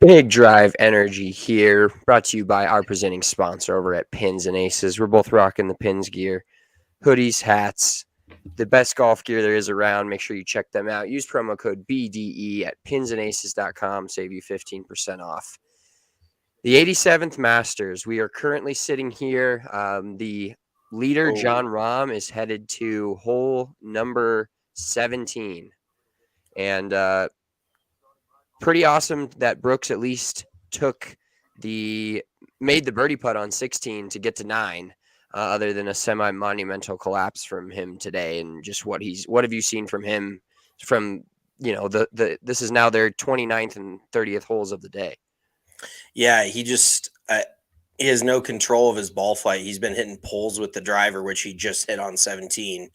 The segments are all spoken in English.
Big Drive Energy here, brought to you by our presenting sponsor over at Pins and Aces. We're both rocking the Pins gear, hoodies, hats, the best golf gear there is around. Make sure you check them out. Use promo code BDE at pinsandaces.com, save you 15% off. The 87th Masters, we are currently sitting here. The leader, Jon Rahm, is headed to hole number 17. And pretty awesome that Brooks at least made the birdie putt on 16 to get to 9, other than a semi-monumental collapse from him today. And just what have you seen from him from, this is now their 29th and 30th holes of the day. Yeah, he just he has no control of his ball flight. He's been hitting poles with the driver, which he just hit on 17.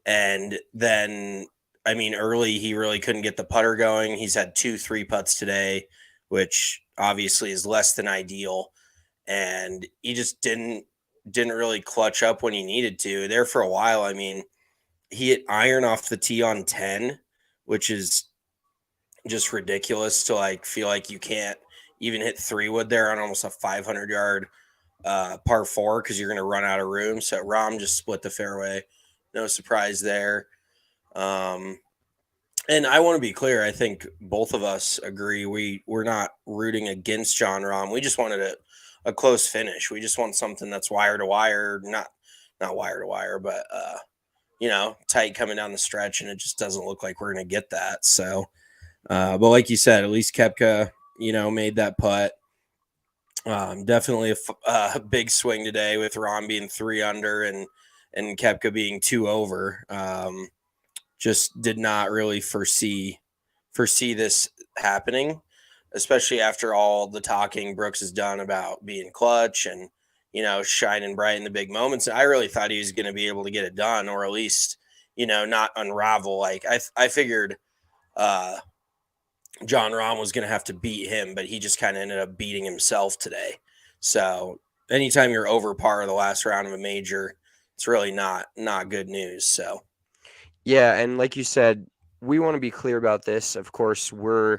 And then, early he really couldn't get the putter going. He's had 2-3 putts today, which obviously is less than ideal. And he just didn't really clutch up when he needed to. There for a while, he hit iron off the tee on 10, which is just ridiculous to feel like you can't even hit 3-wood there on almost a 500-yard par 4 because you're going to run out of room. So Rahm just split the fairway. No surprise there. And I want to be clear. I think both of us agree we're not rooting against Jon Rahm. We just wanted a close finish. We just want something that's wire to wire, not wire to wire, but tight coming down the stretch, and it just doesn't look like we're going to get that. So, but like you said, at least Koepka, made that putt. Definitely a big swing today with Rahm being 3 under and Koepka being 2 over. Just did not really foresee this happening, especially after all the talking Brooks has done about being clutch and, shining bright in the big moments. I really thought he was going to be able to get it done, or at least, not unravel. Like I figured Jon Rahm was going to have to beat him, but he just kind of ended up beating himself today. So anytime you're over par the last round of a major, it's really not good news. So. Yeah, and like you said, we want to be clear about this. Of course, we're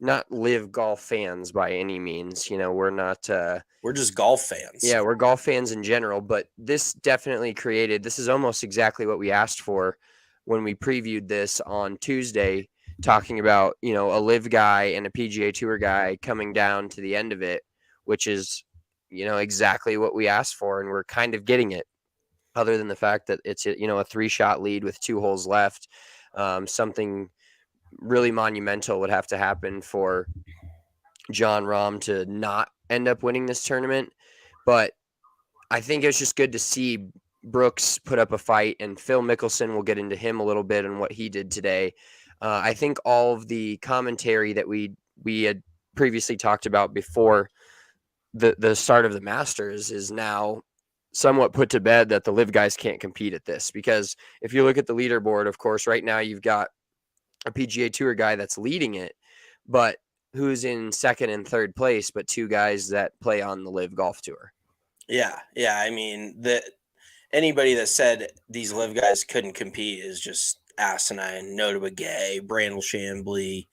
not live golf fans by any means. We're not. We're just golf fans. Yeah, we're golf fans in general. But this definitely this is almost exactly what we asked for when we previewed this on Tuesday, talking about, a live guy and a PGA Tour guy coming down to the end of it, which is, exactly what we asked for. And we're kind of getting it. Other than the fact that it's, a 3-shot lead with 2 holes left. Something really monumental would have to happen for Jon Rahm to not end up winning this tournament. But I think it's just good to see Brooks put up a fight, and Phil Mickelson, will get into him a little bit and what he did today. I think all of the commentary that we had previously talked about before the start of the Masters is now somewhat put to bed, that the live guys can't compete at this. Because if you look at the leaderboard, of course, right now you've got a PGA Tour guy that's leading it, but who's in second and third place, but 2 guys that play on the live golf tour. Yeah. Anybody that said these live guys couldn't compete is just asinine. Notah Begay, Brandel Chambly,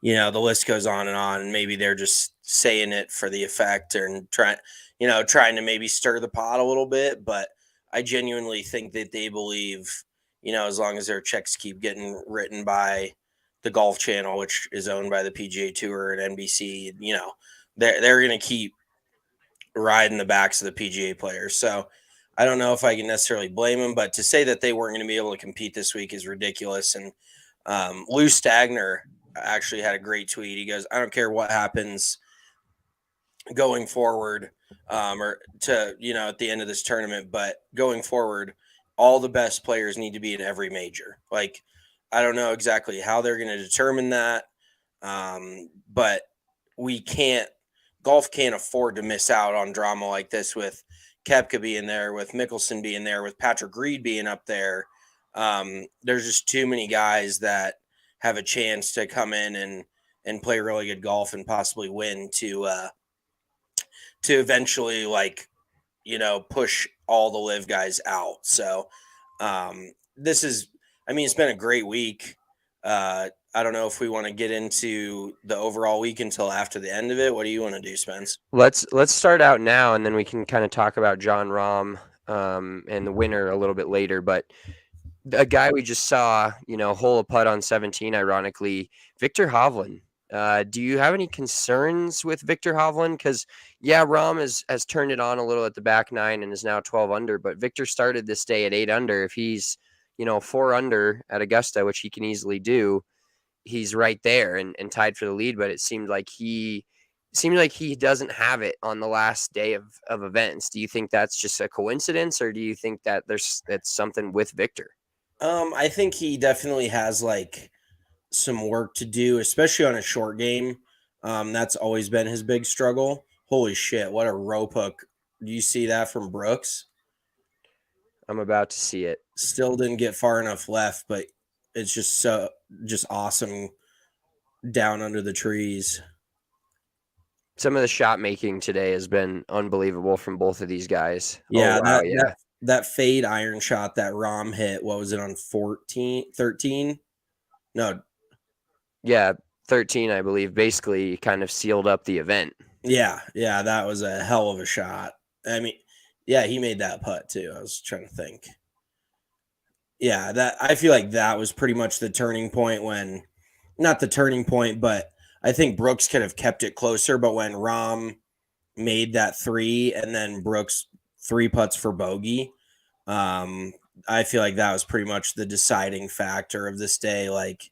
the list goes on, and maybe they're just saying it for the effect and trying to maybe stir the pot a little bit. But I genuinely think that they believe, as long as their checks keep getting written by the Golf Channel, which is owned by the PGA Tour and NBC, they're going to keep riding the backs of the PGA players. So I don't know if I can necessarily blame them, but to say that they weren't going to be able to compete this week is ridiculous. And Lou Stagner actually had a great tweet. He goes, "I don't care what happens going forward, or to, at the end of this tournament, but going forward, all the best players need to be in every major." Like, I don't know exactly how they're going to determine that. But golf can't afford to miss out on drama like this, with Koepka being there, with Mickelson being there, with Patrick Reed being up there. There's just too many guys that have a chance to come in and play really good golf and possibly win to eventually, push all the live guys out. So it's been a great week. I don't know if we want to get into the overall week until after the end of it. What do you want to do, Spence? Let's start out now, and then we can kind of talk about John Rahm and the winner a little bit later. But a guy we just saw, hole a putt on 17, ironically, Victor Hovland. Do you have any concerns with Victor Hovland? Because, yeah, Rahm has turned it on a little at the back nine and is now 12 under, but Victor started this day at 8 under. If he's, 4 under at Augusta, which he can easily do, he's right there and tied for the lead. But it seemed like he doesn't have it on the last day of events. Do you think that's just a coincidence, or do you think that that's something with Victor? I think he definitely has like some work to do, especially on a short game. That's always been his big struggle. Holy shit, what a rope hook. Do you see that from Brooks? I'm about to see it. Still didn't get far enough left, but it's just awesome down under the trees. Some of the shot making today has been unbelievable from both of these guys. Yeah, Oh, wow, yeah. that fade iron shot that Rahm hit, what was it on 13? No. Yeah, 13, I believe, basically kind of sealed up the event. Yeah, that was a hell of a shot. I mean, yeah, he made that putt too. I was trying to think. Yeah, that I feel like that was pretty much the turning point when, not the turning point, but I think Brooks could have kept it closer. But when Rahm made that 3 and then Brooks 3 putts for bogey, I feel like that was pretty much the deciding factor of this day. Like,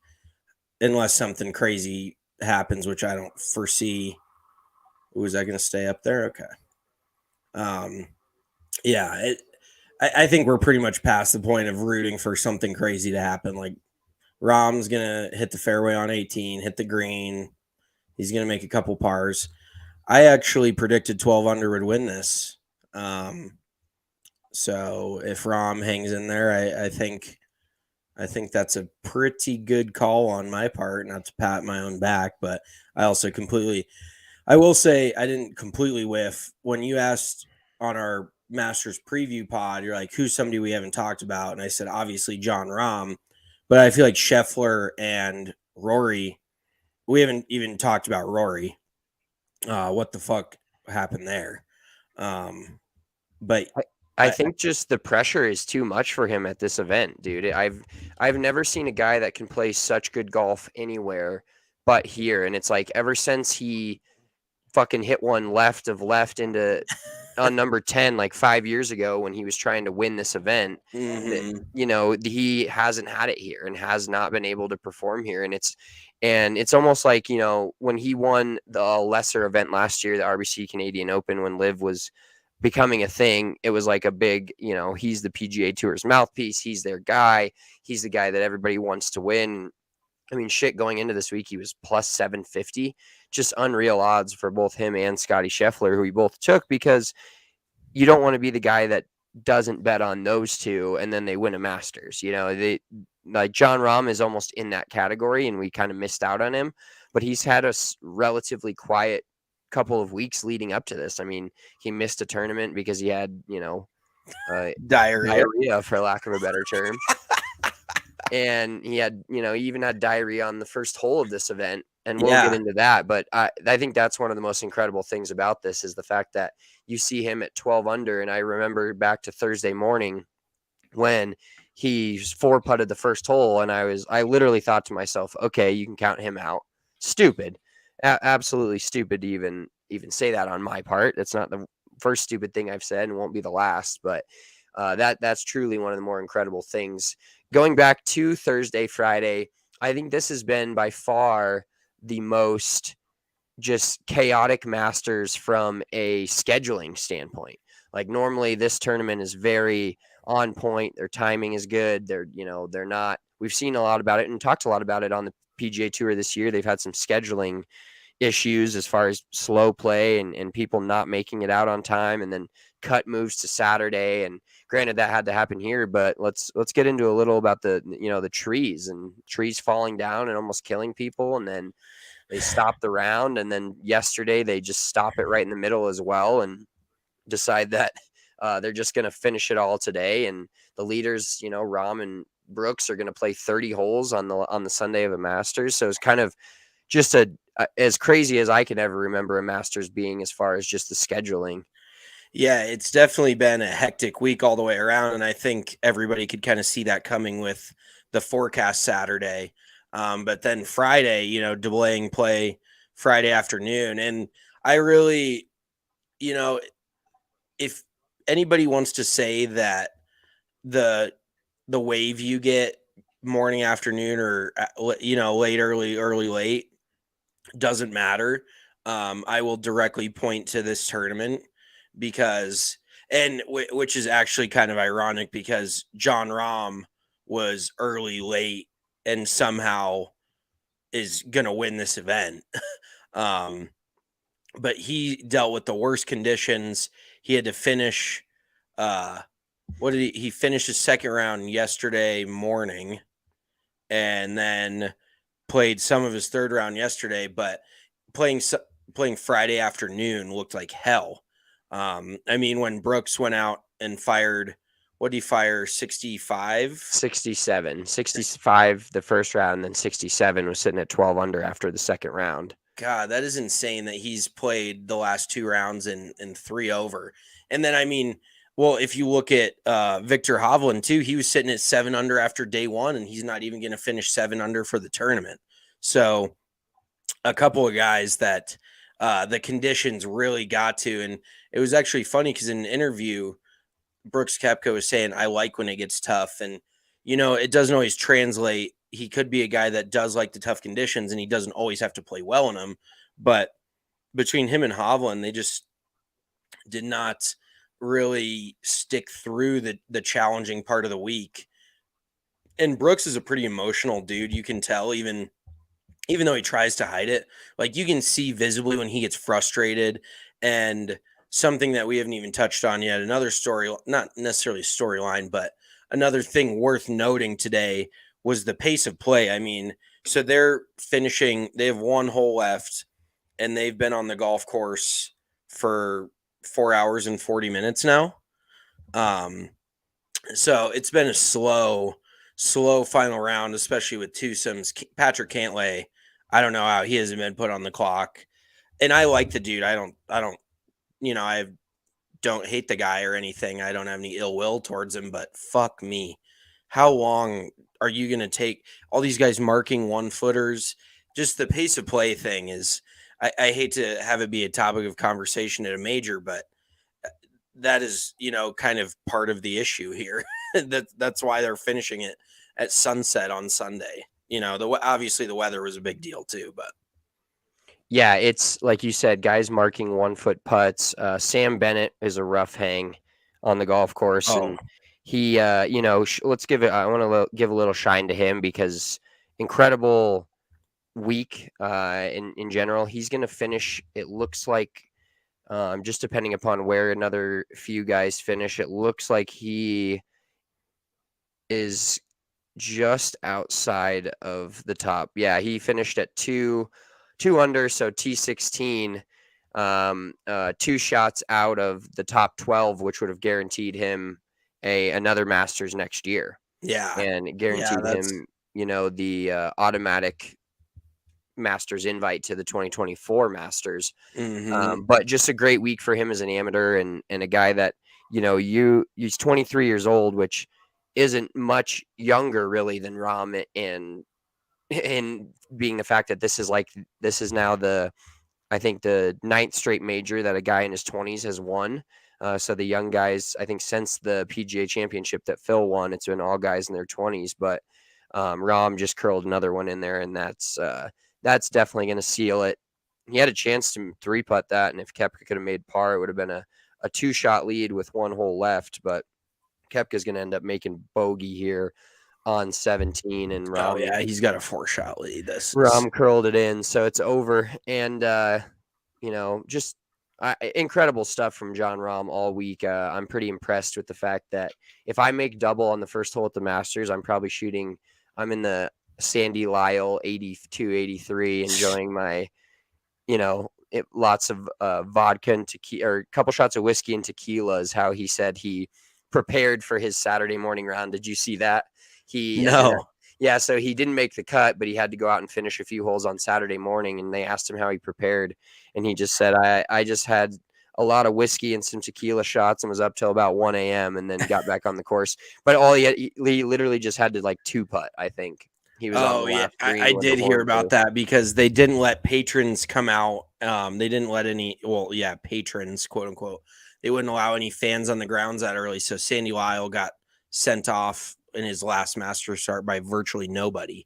unless something crazy happens, which I don't foresee. Was that going to stay up there? Okay. Yeah, I think we're pretty much past the point of rooting for something crazy to happen. Like, Rahm's going to hit the fairway on 18, hit the green. He's going to make a couple pars. I actually predicted 12 under would win this. So if Rahm hangs in there, I think that's a pretty good call on my part, not to pat my own back, but I will say I didn't completely whiff. When you asked on our Masters preview pod, you're like, who's somebody we haven't talked about? And I said, obviously John Rahm, but I feel like Scheffler and Rory, we haven't even talked about Rory. What the fuck happened there? But I think just the pressure is too much for him at this event, dude. I've never seen a guy that can play such good golf anywhere but here. And it's like ever since he fucking hit one left into on number 10 like 5 years ago when he was trying to win this event, he hasn't had it here and has not been able to perform here. And it's almost like, when he won the lesser event last year, the RBC Canadian Open, when Liv was becoming a thing, it was like a big, he's the PGA Tour's mouthpiece. He's their guy. He's the guy that everybody wants to win. I mean, shit, going into this week, he was plus 750, just unreal odds for both him and Scotty Scheffler, who we both took, because you don't want to be the guy that doesn't bet on those two and then they win a Masters. Like John Rahm is almost in that category, and we kind of missed out on him, but he's had a relatively quiet couple of weeks leading up to this. I mean, he missed a tournament because he had, diarrhea, for lack of a better term. And he had, he even had diarrhea on the first hole of this event. And we'll get into that. But I think that's one of the most incredible things about this is the fact that you see him at 12 under. And I remember back to Thursday morning when he 4-putted the first hole. And I literally thought to myself, okay, you can count him out. Stupid. Absolutely stupid to even say that on my part. That's not the first stupid thing I've said and won't be the last. But that's truly one of the more incredible things. Going back to Thursday, Friday, I think this has been by far the most just chaotic Masters from a scheduling standpoint. Like normally this tournament is very on point. Their timing is good. They're not, we've seen a lot about it and talked a lot about it on the PGA Tour this year. They've had some scheduling issues as far as slow play and people not making it out on time, and then cut moves to Saturday. And granted that had to happen here, but let's get into a little about the trees falling down and almost killing people. And then they stop the round. And then yesterday they just stop it right in the middle as well and decide that they're just going to finish it all today. And the leaders, Rahm and Brooks are going to play 30 holes on the Sunday of a Masters. So it's kind of just as crazy as I can ever remember a Masters being as far as just the scheduling. Yeah, it's definitely been a hectic week all the way around, and I think everybody could kind of see that coming with the forecast Saturday. But then Friday, delaying play Friday afternoon. And I really, if anybody wants to say that the wave you get morning, afternoon, or late, early, late doesn't matter. I will directly point to this tournament because, which is actually kind of ironic because John Rahm was early, late, and somehow is going to win this event. But he dealt with the worst conditions. He had to finish. What did he finished his second round yesterday morning, and then played some of his third round yesterday. But playing Friday afternoon looked like hell. I mean, when Brooks went out and fired, what did he fire? 65? 67. 65 the first round, and then 67 was sitting at 12 under after the second round. God, that is insane that he's played the last two rounds and 3 over. And then, I mean, well, if you look at Victor Hovland too, he was sitting at 7 under after day one, and he's not even going to finish 7 under for the tournament. So a couple of guys that the conditions really got to. And it was actually funny because in an interview, Brooks Koepka was saying, I like when it gets tough. And, it doesn't always translate. He could be a guy that does like the tough conditions, and he doesn't always have to play well in them. But between him and Hovland, they just did not really stick through the challenging part of the week. And Brooks is a pretty emotional dude. You can tell, even though he tries to hide it, like you can see visibly when he gets frustrated. And something that we haven't even touched on yet, another story, not necessarily storyline, but another thing worth noting today was the pace of play. I mean, so they have 1 hole left, and they've been on the golf course for 4 hours and 40 minutes now. So it's been a slow final round, especially with twosomes. Patrick Cantlay, I don't know how he hasn't been put on the clock. And I like the dude. I don't hate the guy or anything. I don't have any ill will towards him, but fuck me. How long are you going to take all these guys marking 1-footers? Just the pace of play thing is, I hate to have it be a topic of conversation at a major, but that is, kind of part of the issue here. That's why they're finishing it at sunset on Sunday. Obviously the weather was a big deal too, but yeah, it's like you said, guys marking 1-foot putts. Sam Bennett is a rough hang on the golf course, and he, let's give it. I want to give a little shine to him because incredible week in general. He's going to finish. It looks like, just depending upon where another few guys finish, it looks like he is just outside of the top. Yeah, he finished at two under, so T16, 2 shots out of the top 12, which would have guaranteed him another Masters next year. Yeah, and guaranteed him, the automatic Masters invite to the 2024 Masters. Mm-hmm. But just a great week for him as an amateur and a guy that, he's 23 years old, which isn't much younger really than Rahm, and being the fact that this is now I think the 9th straight major that a guy in his 20s has won. So the young guys, I think since the PGA Championship that Phil won, it's been all guys in their 20s. But Rahm just curled another one in there, and that's definitely going to seal it. He had a chance to 3-putt that, and if Koepka could have made par, it would have been a 2-shot lead with 1 hole left. But Koepka's going to end up making bogey here on 17, and Rahm, he's got a 4-shot lead. Rahm curled it in, so it's over. And just incredible stuff from John Rahm all week. I'm pretty impressed with the fact that if I make double on the first hole at the Masters, I'm in the Sandy Lyle 82, 83, enjoying my, lots of vodka and tequila, or a couple shots of whiskey and tequila is how he said he prepared for his Saturday morning round. Did you see that? He ended up, No. yeah, so he didn't make the cut, but he had to go out and finish a few holes on Saturday morning, and they asked him how he prepared, and he just said, I just had a lot of whiskey and some tequila shots and was up till about 1 a.m. and then got back on the course. But all he literally just had to like two putt, I think. He was on the Oh yeah, last green I when the did hear horn about blew. that because they didn't let patrons come out. They didn't let any, well, yeah, patrons, quote unquote. They wouldn't allow any fans on the grounds that early. So Sandy Lyle got sent off in his last Masters start by virtually nobody,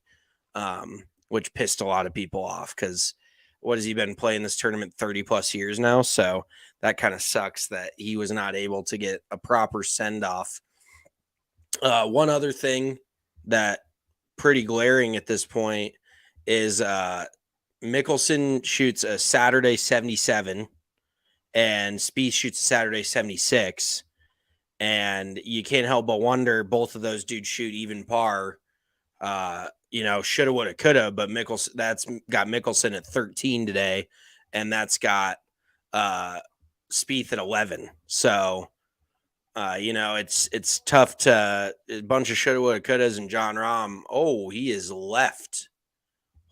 which pissed a lot of people off because what has he been playing this tournament 30 plus years now? So that kind of sucks that he was not able to get a proper send off. One other thing that pretty glaring at this point is Mickelson shoots a Saturday 77 and Spieth shoots a Saturday 76. And you can't help but wonder both of those dudes shoot even par. Shoulda, woulda, coulda, but Mickelson, that's got Mickelson at 13 today, and that's got Spieth at 11. So it's tough to a bunch of shoulda, woulda, couldas, and John Rahm. Oh, he is left.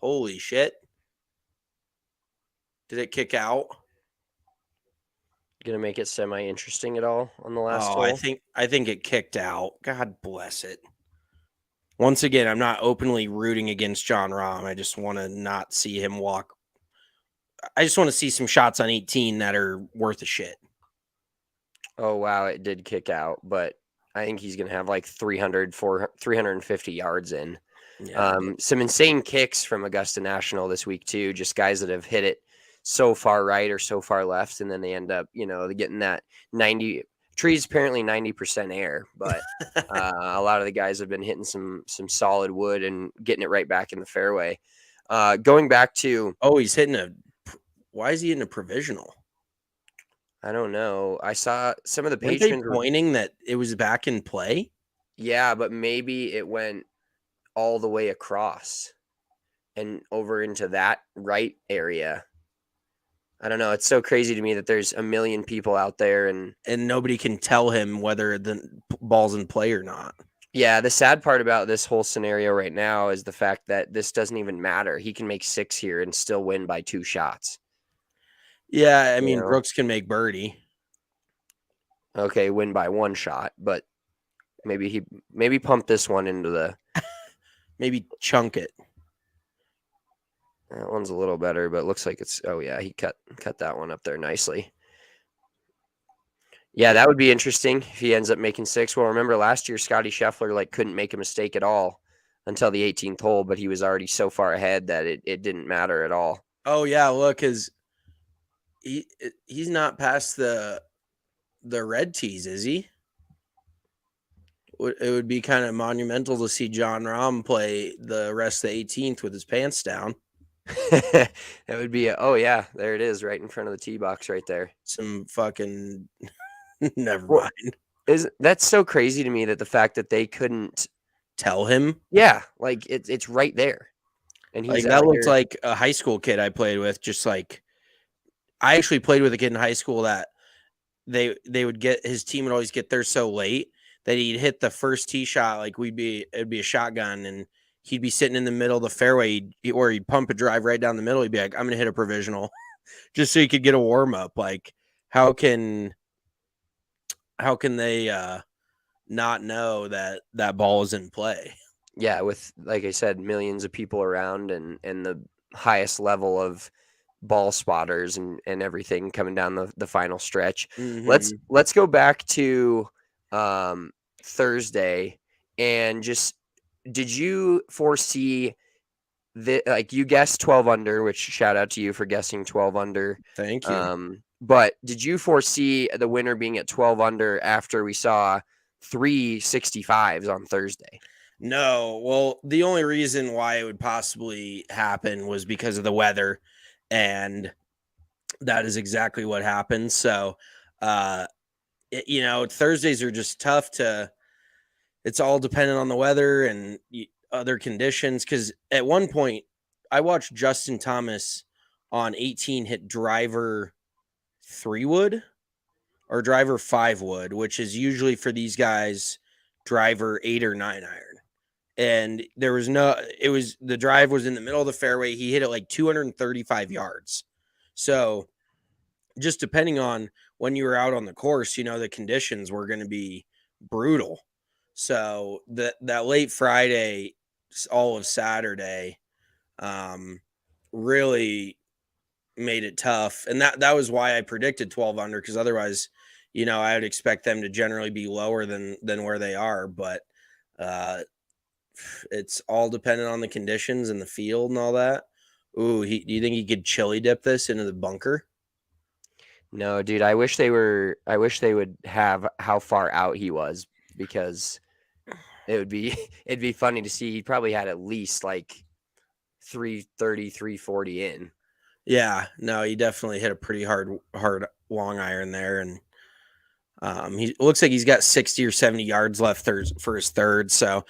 Holy shit! Did it kick out? Gonna make it semi-interesting at all on the last Oh, hole? I think it kicked out. God bless it. Once again, I'm not openly rooting against John Rahm. I just want to not see him walk. I just want to see some shots on 18 that are worth a shit. Oh, wow, it did kick out, but I think he's going to have like 350 yards in. Yeah. Some insane kicks from Augusta National this week, too, just guys that have hit it so far right or so far left, and then they end up, getting that 90 trees, apparently 90% air, but a lot of the guys have been hitting some solid wood and getting it right back in the fairway. Going back to, Oh, he's hitting why is he in a provisional? I don't know. I saw some of the Weren't they patrons were, pointing that it was back in play? yeah, but maybe it went all the way across and over into that right area. I don't know. It's so crazy to me that there's a million people out there. And nobody can tell him whether the ball's in play or not. yeah, the sad part about this whole scenario right now is the fact that this doesn't even matter. He can make 6 here and still win by 2 shots. Yeah, I mean, know? Brooks can make birdie. Okay, win by 1 shot, but maybe pump this one into the Maybe chunk it. that one's a little better, but it looks like it's he cut that one up there nicely. Yeah, that would be interesting if he ends up making 6. Well, remember last year Scotty Scheffler couldn't make a mistake at all until the 18th hole, but he was already so far ahead that it didn't matter at all. Oh yeah, look, he's not past the red tees, is he? It would be kind of monumental to see John Rahm play the rest of the 18th with his pants down. That would be there it is, right in front of the tee box right there. Some fucking never mind. That's so crazy to me that the fact that they couldn't tell him. Yeah, it's right there. And he's that looked like a high school kid I played with. Just like I actually played with a kid in high school that they would get his team would always get there so late that he'd hit the first tee shot. Like it'd be a shotgun and he'd be sitting in the middle of the fairway or he'd pump a drive right down the middle. He'd be like, I'm going to hit a provisional just so he could get a warm up. Like how can they not know that ball is in play? Yeah, with, like I said, millions of people around and the highest level of ball spotters and everything coming down the final stretch. Mm-hmm. Let's go back to Thursday and just, did you foresee you guessed 12 under, which shout out to you for guessing 12 under. Thank you. But did you foresee the winner being at 12 under after we saw 3 65s on Thursday? No. Well, the only reason why it would possibly happen was because of the weather, and that is exactly what happened. So, Thursdays are just tough it's all dependent on the weather and other conditions. Because at one point, I watched Justin Thomas on 18 hit driver 3 wood or driver 5 wood, which is usually for these guys driver 8 or 9 iron. and the drive was in the middle of the fairway. He hit it like 235 yards. So just depending on when you were out on the course, the conditions were going to be brutal. So that late Friday, all of Saturday, really made it tough. And that was why I predicted 12 under, because otherwise, I would expect them to generally be lower than where they are. But it's all dependent on the conditions and the field and all that. Ooh, do you think he could chili dip this into the bunker? No, dude, I wish they would have how far out he was, because it'd be funny to see. He probably had at least like 330, 340 in. Yeah, no, he definitely hit a pretty hard long iron there, and he looks like he's got 60 or 70 yards left for his third, so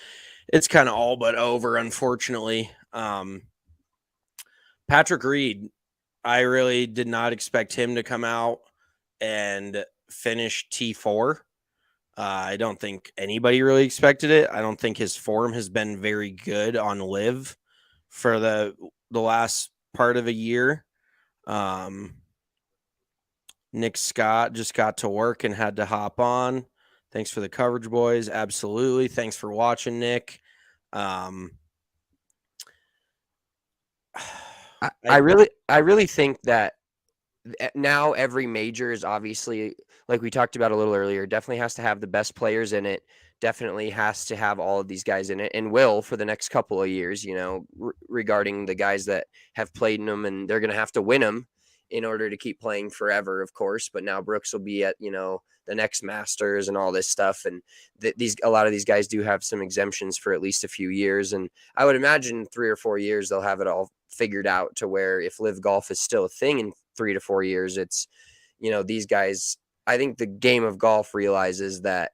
it's kind of all but over, unfortunately. Patrick Reed, I really did not expect him to come out and finish T4. I don't think anybody really expected it. I don't think his form has been very good on live for the last part of a year. Nick Scott just got to work and had to hop on. Thanks for the coverage, boys. Absolutely. Thanks for watching, Nick. I really think that now every major is obviously, like we talked about a little earlier, definitely has to have the best players in it, definitely has to have all of these guys in it, and will for the next couple of years, regarding the guys that have played in them, and they're going to have to win them in order to keep playing forever, of course. But now Brooks will be at, the next Masters and all this stuff. And a lot of these guys do have some exemptions for at least a few years. And I would imagine 3 or 4 years, they'll have it all figured out to where if live golf is still a thing in 3 to 4 years, it's, these guys, I think the game of golf realizes that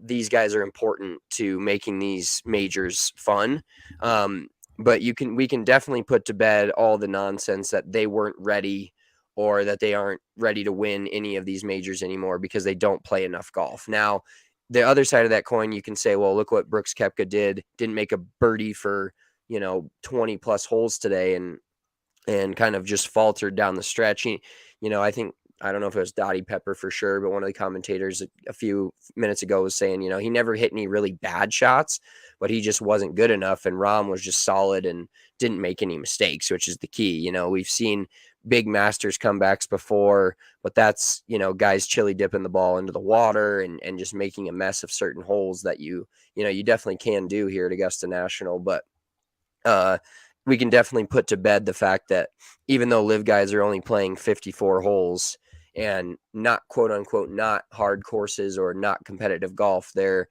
these guys are important to making these majors fun. But we can definitely put to bed all the nonsense that they weren't ready, or that they aren't ready to win any of these majors anymore because they don't play enough golf. Now, the other side of that coin, you can say, well, look what Brooks Koepka didn't make a birdie for, 20 plus holes today, and kind of just faltered down the stretch. I don't know if it was Dottie Pepper for sure, but one of the commentators a few minutes ago was saying, he never hit any really bad shots, but he just wasn't good enough. And Rahm was just solid and didn't make any mistakes, which is the key. We've seen big Masters comebacks before, but that's, guys chili dipping the ball into the water and just making a mess of certain holes that you definitely can do here at Augusta National. But we can definitely put to bed the fact that even though live guys are only playing 54 holes and not, quote unquote, not hard courses or not competitive golf, they're,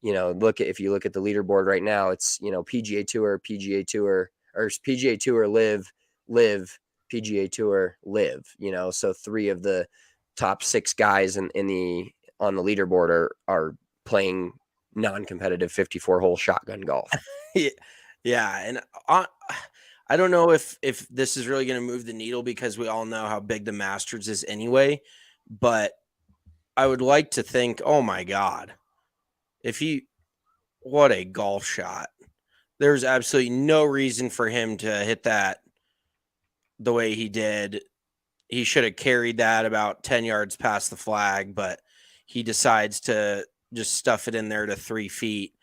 if you look at the leaderboard right now, it's, PGA Tour, or PGA Tour, live, PGA Tour, live, so 3 of the top 6 guys on the leaderboard are playing non-competitive 54-hole shotgun golf. Yeah, and I don't know if this is really going to move the needle, because we all know how big the Masters is anyway, but I would like to think, oh my God, what a golf shot. There's absolutely no reason for him to hit that the way he did. He should have carried that about 10 yards past the flag, but he decides to just stuff it in there to 3 feet.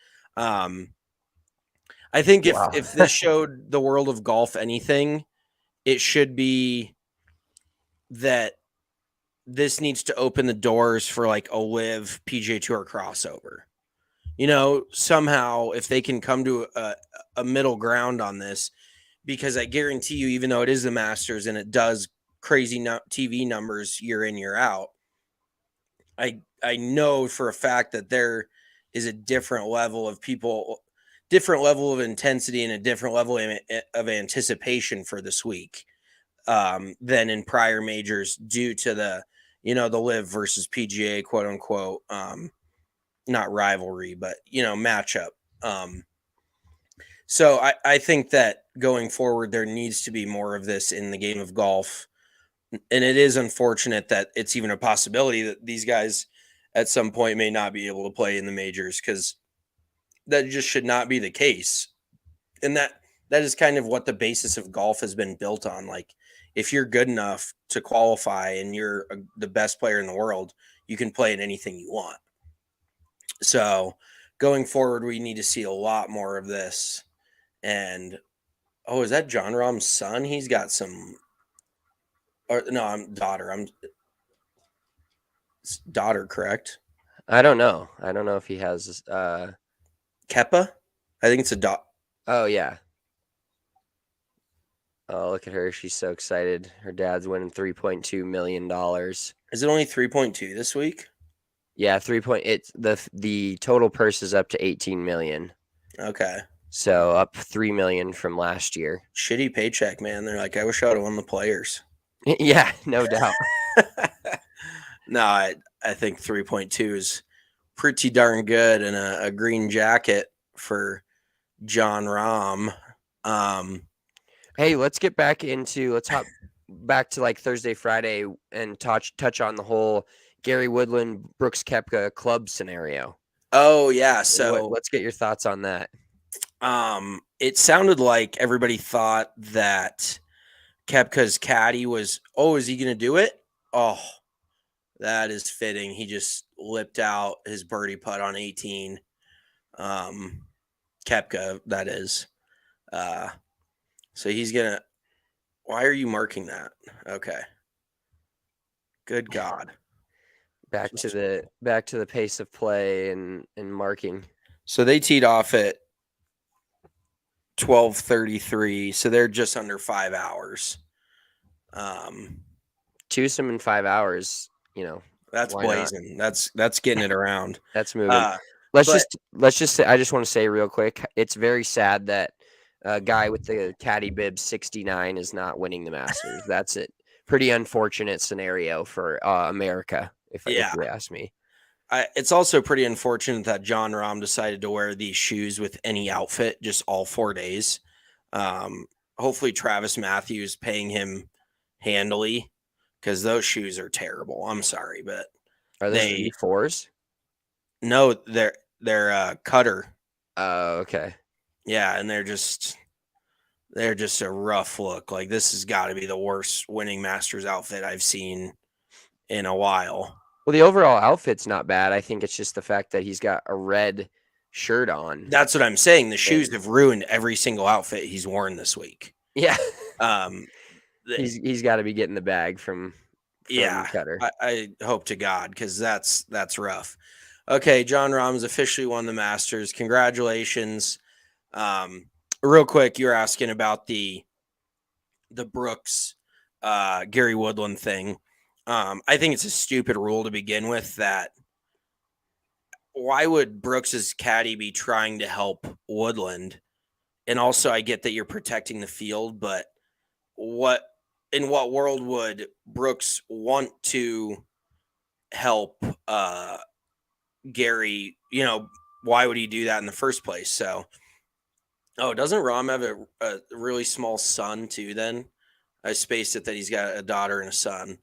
I think if this showed the world of golf anything, it should be that this needs to open the doors for like a live PGA Tour crossover. Somehow if they can come to a middle ground on this, because I guarantee you, even though it is the Masters and it does crazy TV numbers year in, year out, I know for a fact that there is a different level of people, different level of intensity, and a different level of anticipation for this week than in prior majors, due to the live versus PGA, quote unquote, not rivalry, but matchup. So I think that going forward, there needs to be more of this in the game of golf. And it is unfortunate that it's even a possibility that these guys at some point may not be able to play in the majors, because that just should not be the case. And that is kind of what the basis of golf has been built on. Like, if you're good enough to qualify and you're the best player in the world, you can play in anything you want. So going forward, we need to see a lot more of this. And is that John Rahm's son? He's got some, or no, I'm daughter, correct? I don't know. I don't know if he has. Koepka? I think it's a daughter. Oh yeah. Oh, look at her. She's so excited. Her dad's winning $3.2 million. Is it only 3.2 this week? Yeah, 3 point. It's the total purse is up to 18 million. Okay. So up 3 million from last year. Shitty paycheck, man. They're like, I wish I would have won the Players. Yeah, no doubt. No, I think 3.2 is pretty darn good, and a green jacket for John Rahm. Hey, let's hop back to like Thursday, Friday, and touch on the whole Gary Woodland, Brooks Koepka club scenario. Oh yeah, so let's get your thoughts on that. It sounded like everybody thought that Koepka's caddy was, is he going to do it? Oh, that is fitting. He just lipped out his birdie putt on 18. Koepka, that is. So he's going to, why are you marking that? Okay. Good God. Back to the pace of play and marking. So they teed off at 12:33, so they're just under 5 hours. Twosome in 5 hours, that's blazing. That's getting it around. That's moving. Let's just say, I just want to say real quick, it's very sad that a guy with the caddy bib 69 is not winning the Masters. That's it. Pretty unfortunate scenario for America, if you ask me. It's also pretty unfortunate that John Rahm decided to wear these shoes with any outfit just all 4 days. Hopefully Travis Matthews paying him handily, because those shoes are terrible. I'm sorry, but are they fours? No, they're Cutter. Oh, okay. Yeah, and they're just a rough look. Like, this has got to be the worst winning Masters outfit I've seen in a while. Well, the overall outfit's not bad. I think it's just the fact that he's got a red shirt on. That's what I'm saying. The shoes have ruined every single outfit he's worn this week. Yeah. He's got to be getting the bag from Cutter. I hope to God, because that's rough. Okay, John Rahm's officially won the Masters. Congratulations. Real quick, you're asking about the Brooks Gary Woodland thing. I think it's a stupid rule to begin with. That why would Brooks's caddy be trying to help Woodland? And also, I get that you're protecting the field, but in what world would Brooks want to help Gary? Why would he do that in the first place? So, doesn't Rahm have a really small son too? Then I spaced it that he's got a daughter and a son.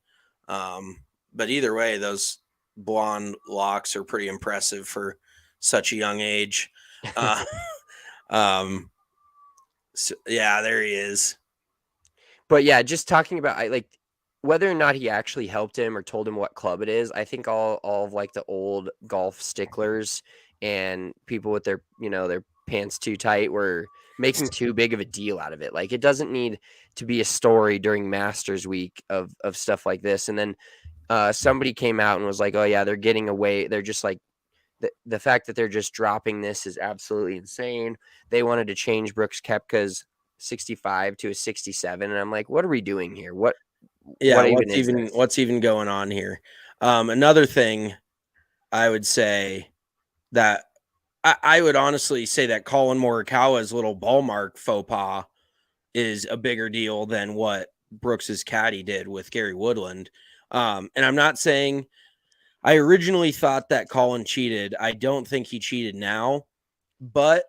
But either way, those blonde locks are pretty impressive for such a young age. So, yeah, there he is. But yeah, just talking about whether or not he actually helped him or told him what club it is. I think all of like the old golf sticklers and people with their their pants too tight were making too big of a deal out of it. Like, it doesn't need to be a story during Masters week of stuff like this. And then somebody came out and was like, oh yeah, they're getting away. They're just like, the fact that they're just dropping this is absolutely insane. They wanted to change Brooks Koepka's 65 to a 67. And I'm like, what are we doing here? What's even going on here? Another thing I would say that I would honestly say that Colin Morikawa's little ball mark faux pas is a bigger deal than what Brooks's caddy did with Gary Woodland. And I'm not saying, I originally thought that Colin cheated. I don't think he cheated now, but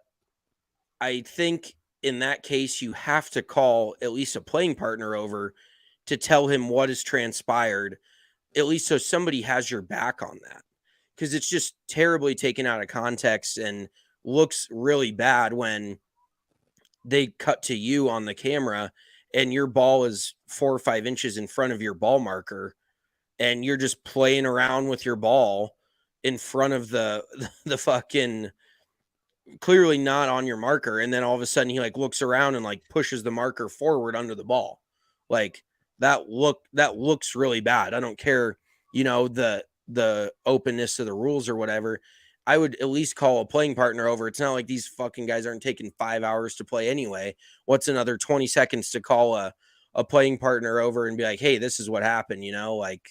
I think in that case, you have to call at least a playing partner over to tell him what has transpired, at least so somebody has your back on that. Because it's just terribly taken out of context, and looks really bad when they cut to you on the camera and your ball is 4 or 5 inches in front of your ball marker and you're just playing around with your ball in front of the fucking clearly not on your marker, and then all of a sudden he like looks around and like pushes the marker forward under the ball. Like that looks really bad. I don't care, the openness of the rules or whatever. I would at least call a playing partner over. It's not like these fucking guys aren't taking 5 hours to play anyway. What's another 20 seconds to call a playing partner over and be like, hey, this is what happened, like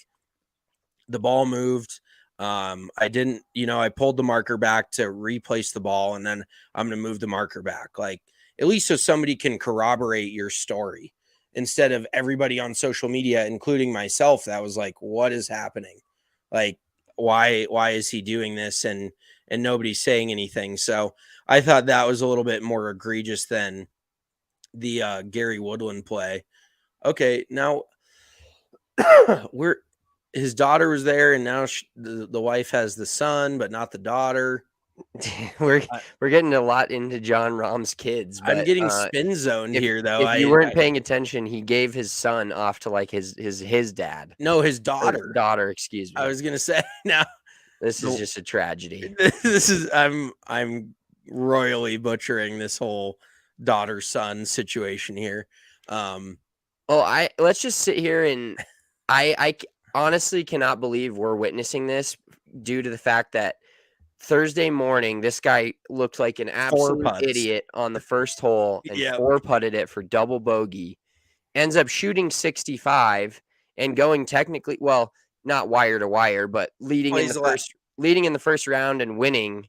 the ball moved. I didn't, I pulled the marker back to replace the ball, and then I'm going to move the marker back. Like, at least so somebody can corroborate your story instead of everybody on social media, including myself, that was like, what is happening? Like, why is he doing this? And nobody's saying anything. So I thought that was a little bit more egregious than the Gary Woodland play. Okay, now his daughter was there, and now the wife has the son, but not the daughter. we're getting a lot into Jon Rahm's kids. But, I'm getting spin zoned here, though. If you weren't paying attention, he gave his son off to like his dad. No, his daughter. Daughter, excuse me. I was gonna say now. This is just a tragedy. This is I'm royally butchering this whole daughter-son situation here. Let's just sit here, and I honestly cannot believe we're witnessing this due to the fact that Thursday morning, this guy looked like an absolute idiot on the first hole and 4-putted it for double bogey. Ends up shooting 65 and going technically, well, not wire to wire, but leading in the first round and winning.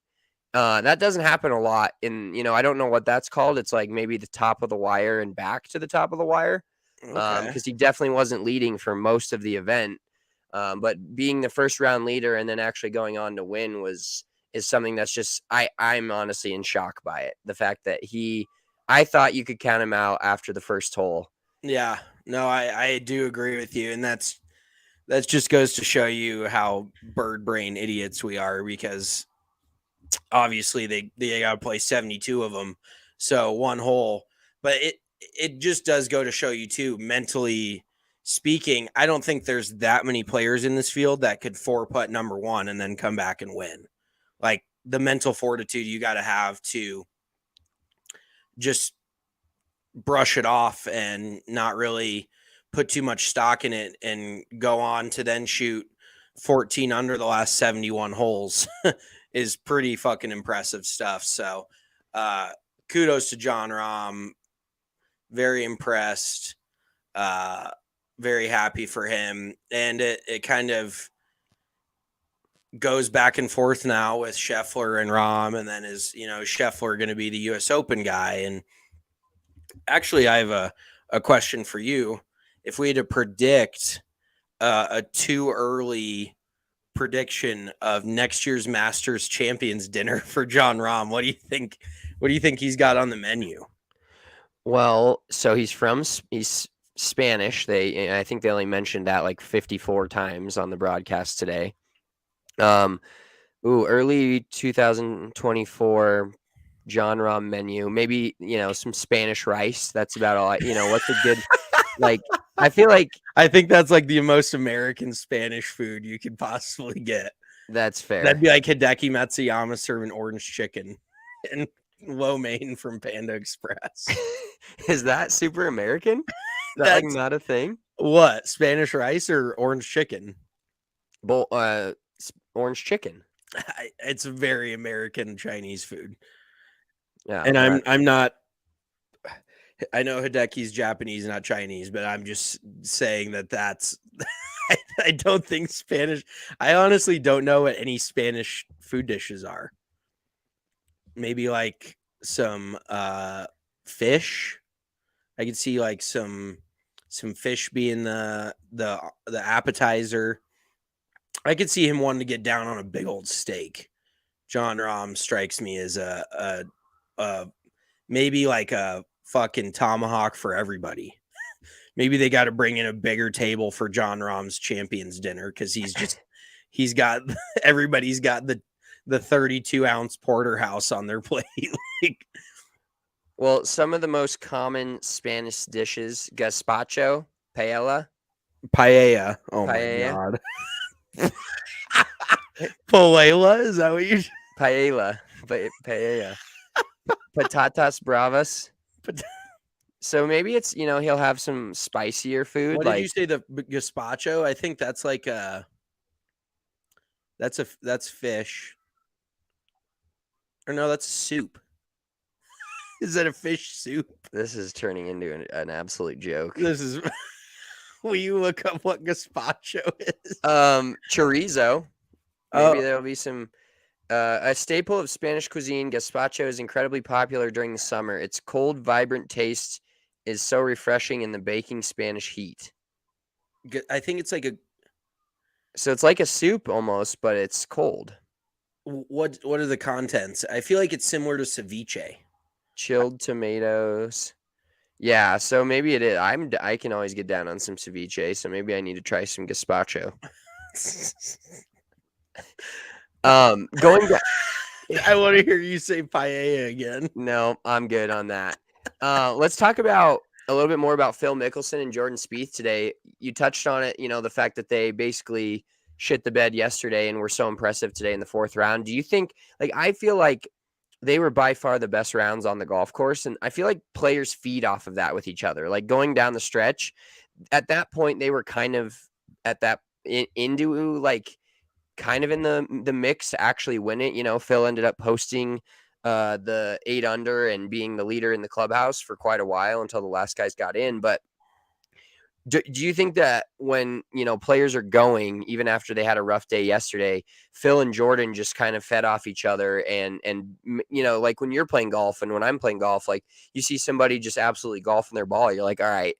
That doesn't happen a lot. I don't know what that's called. It's like maybe the top of the wire and back to the top of the wire. Because he definitely wasn't leading for most of the event. But being the first round leader and then actually going on to win is something that's just, I'm honestly in shock by it. The fact that I thought you could count him out after the first hole. Yeah, no, I do agree with you. And that just goes to show you how bird brain idiots we are, because obviously they got to play 72 of them. So one hole, but it just does go to show you too, mentally speaking, I don't think there's that many players in this field that could 4-putt number one and then come back and win. Like, the mental fortitude you got to have to just brush it off and not really put too much stock in it and go on to then shoot 14 under the last 71 holes is pretty fucking impressive stuff. So kudos to Jon Rahm. Very impressed. Very happy for him. And it kind of goes back and forth now with Scheffler and Rahm, and then is Scheffler going to be the US Open guy? And actually, I have a question for you. If we had to predict a too early prediction of next year's Masters Champions dinner for Jon Rahm, what do you think he's got on the menu? Well, so he's Spanish. I think they only mentioned that like 54 times on the broadcast today. Early 2024 Jon Rahm menu. Maybe, some Spanish rice. That's about all. What's a good like? I think that's like the most American Spanish food you could possibly get. That's fair. That'd be like Hideki Matsuyama serving orange chicken and lo mein from Panda Express. Is that super American? Is that like not a thing? What, Spanish rice or orange chicken? Orange chicken. It's a very American Chinese food. Yeah, and I'm not. I know Hideki's Japanese, not Chinese, but I'm just saying that's. I don't think Spanish. I honestly don't know what any Spanish food dishes are. Maybe like some fish. I could see like some fish being the appetizer. I could see him wanting to get down on a big old steak. Jon Rahm strikes me as a maybe like a fucking tomahawk for everybody. Maybe they got to bring in a bigger table for Jon Rahm's Champions dinner, because he's got everybody's got the 32-ounce porterhouse on their plate. Like, Well, some of the most common Spanish dishes: gazpacho, paella, paella. Oh my paella, god. Paella, is that what you paella, paella, patatas bravas. So maybe it's, he'll have some spicier food. What did you Like, say, the gazpacho? I think that's like that's fish. Or no, that's soup. Is that a fish soup? this is turning into an absolute joke. This is will you look up what gazpacho is? Chorizo. Maybe Oh, there'll be some. A staple of Spanish cuisine, gazpacho is incredibly popular during the summer. Its cold, vibrant taste is so refreshing in the baking Spanish heat. I think it's like So it's like a soup almost, but it's cold. what are the contents? I feel like it's similar to ceviche. Chilled tomatoes. Yeah, so maybe it is. I can always get down on some ceviche, so maybe I need to try some gazpacho. Going back. I want to hear you say paella again. No, I'm good on that. Let's talk about a little bit more about Phil Mickelson and Jordan Spieth today. You touched on it, the fact that they basically shit the bed yesterday and were so impressive today in the fourth round. Do you think, I feel like they were by far the best rounds on the golf course, and I feel like players feed off of that with each other. Like going down the stretch, at that point they were kind of at that into like kind of in the mix to actually win it. Phil ended up posting the 8 under and being the leader in the clubhouse for quite a while until the last guys got in. But do you think that when, players are going, even after they had a rough day yesterday, Phil and Jordan just kind of fed off each other and like when you're playing golf and when I'm playing golf, like you see somebody just absolutely golfing their ball, you're like, all right,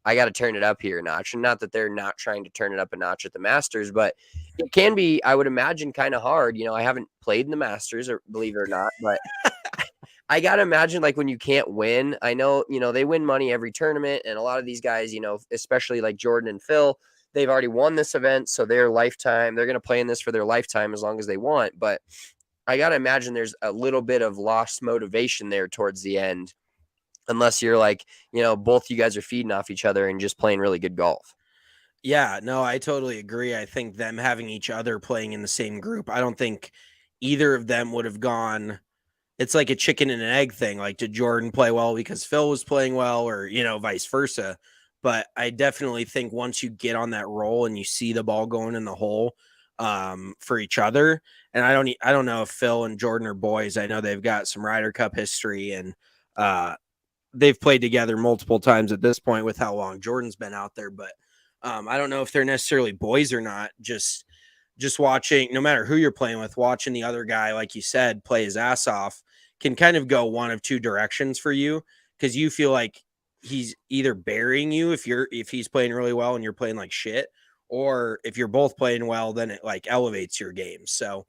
I got to turn it up here a notch. And not that they're not trying to turn it up a notch at the Masters, but it can be, I would imagine, kind of hard. I haven't played in the Masters, or believe it or not, but I got to imagine, like, when you can't win, I know, they win money every tournament. And a lot of these guys, especially like Jordan and Phil, they've already won this event. So they're going to play in this for their lifetime as long as they want. But I got to imagine there's a little bit of lost motivation there towards the end, unless you're like, both you guys are feeding off each other and just playing really good golf. Yeah, no, I totally agree. I think them having each other playing in the same group, I don't think either of them would have gone. It's like a chicken and an egg thing. Like, did Jordan play well because Phil was playing well, or, vice versa? But I definitely think once you get on that roll and you see the ball going in the hole for each other, and I don't know if Phil and Jordan are boys. I know they've got some Ryder Cup history, and they've played together multiple times at this point with how long Jordan's been out there. But I don't know if they're necessarily boys or not. Just watching, no matter who you're playing with, watching the other guy, like you said, play his ass off can kind of go one of two directions for you, because you feel like he's either burying you if he's playing really well and you're playing like shit, or if you're both playing well, then it like elevates your game. So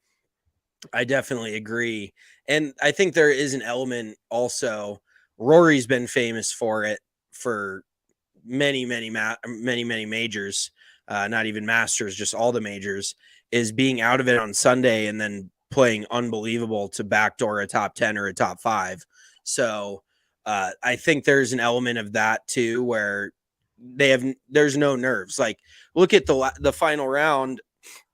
I definitely agree. And I think there is an element also. Rory's been famous for it for many majors, not even Masters, just all the majors, is being out of it on Sunday and then playing unbelievable to backdoor a top 10 or a top 5. So I think there's an element of that too, where there's no nerves. Like, look at the final round.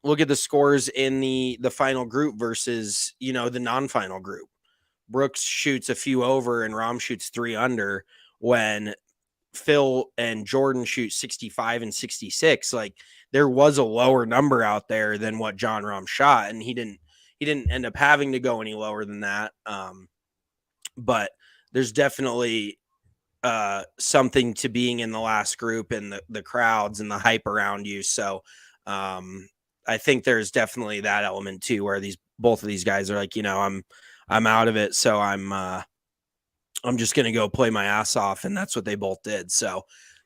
Look at the scores in the final group versus, the non-final group. Brooks shoots a few over and Rahm shoots 3 under, when Phil and Jordan shoot 65 and 66. Like, there was a lower number out there than what Jon Rahm shot, and he didn't end up having to go any lower than that. But there's definitely something to being in the last group and the crowds and the hype around you. So I think there's definitely that element too, where both of these guys are like, I'm out of it, so I'm just going to go play my ass off. And that's what they both did. So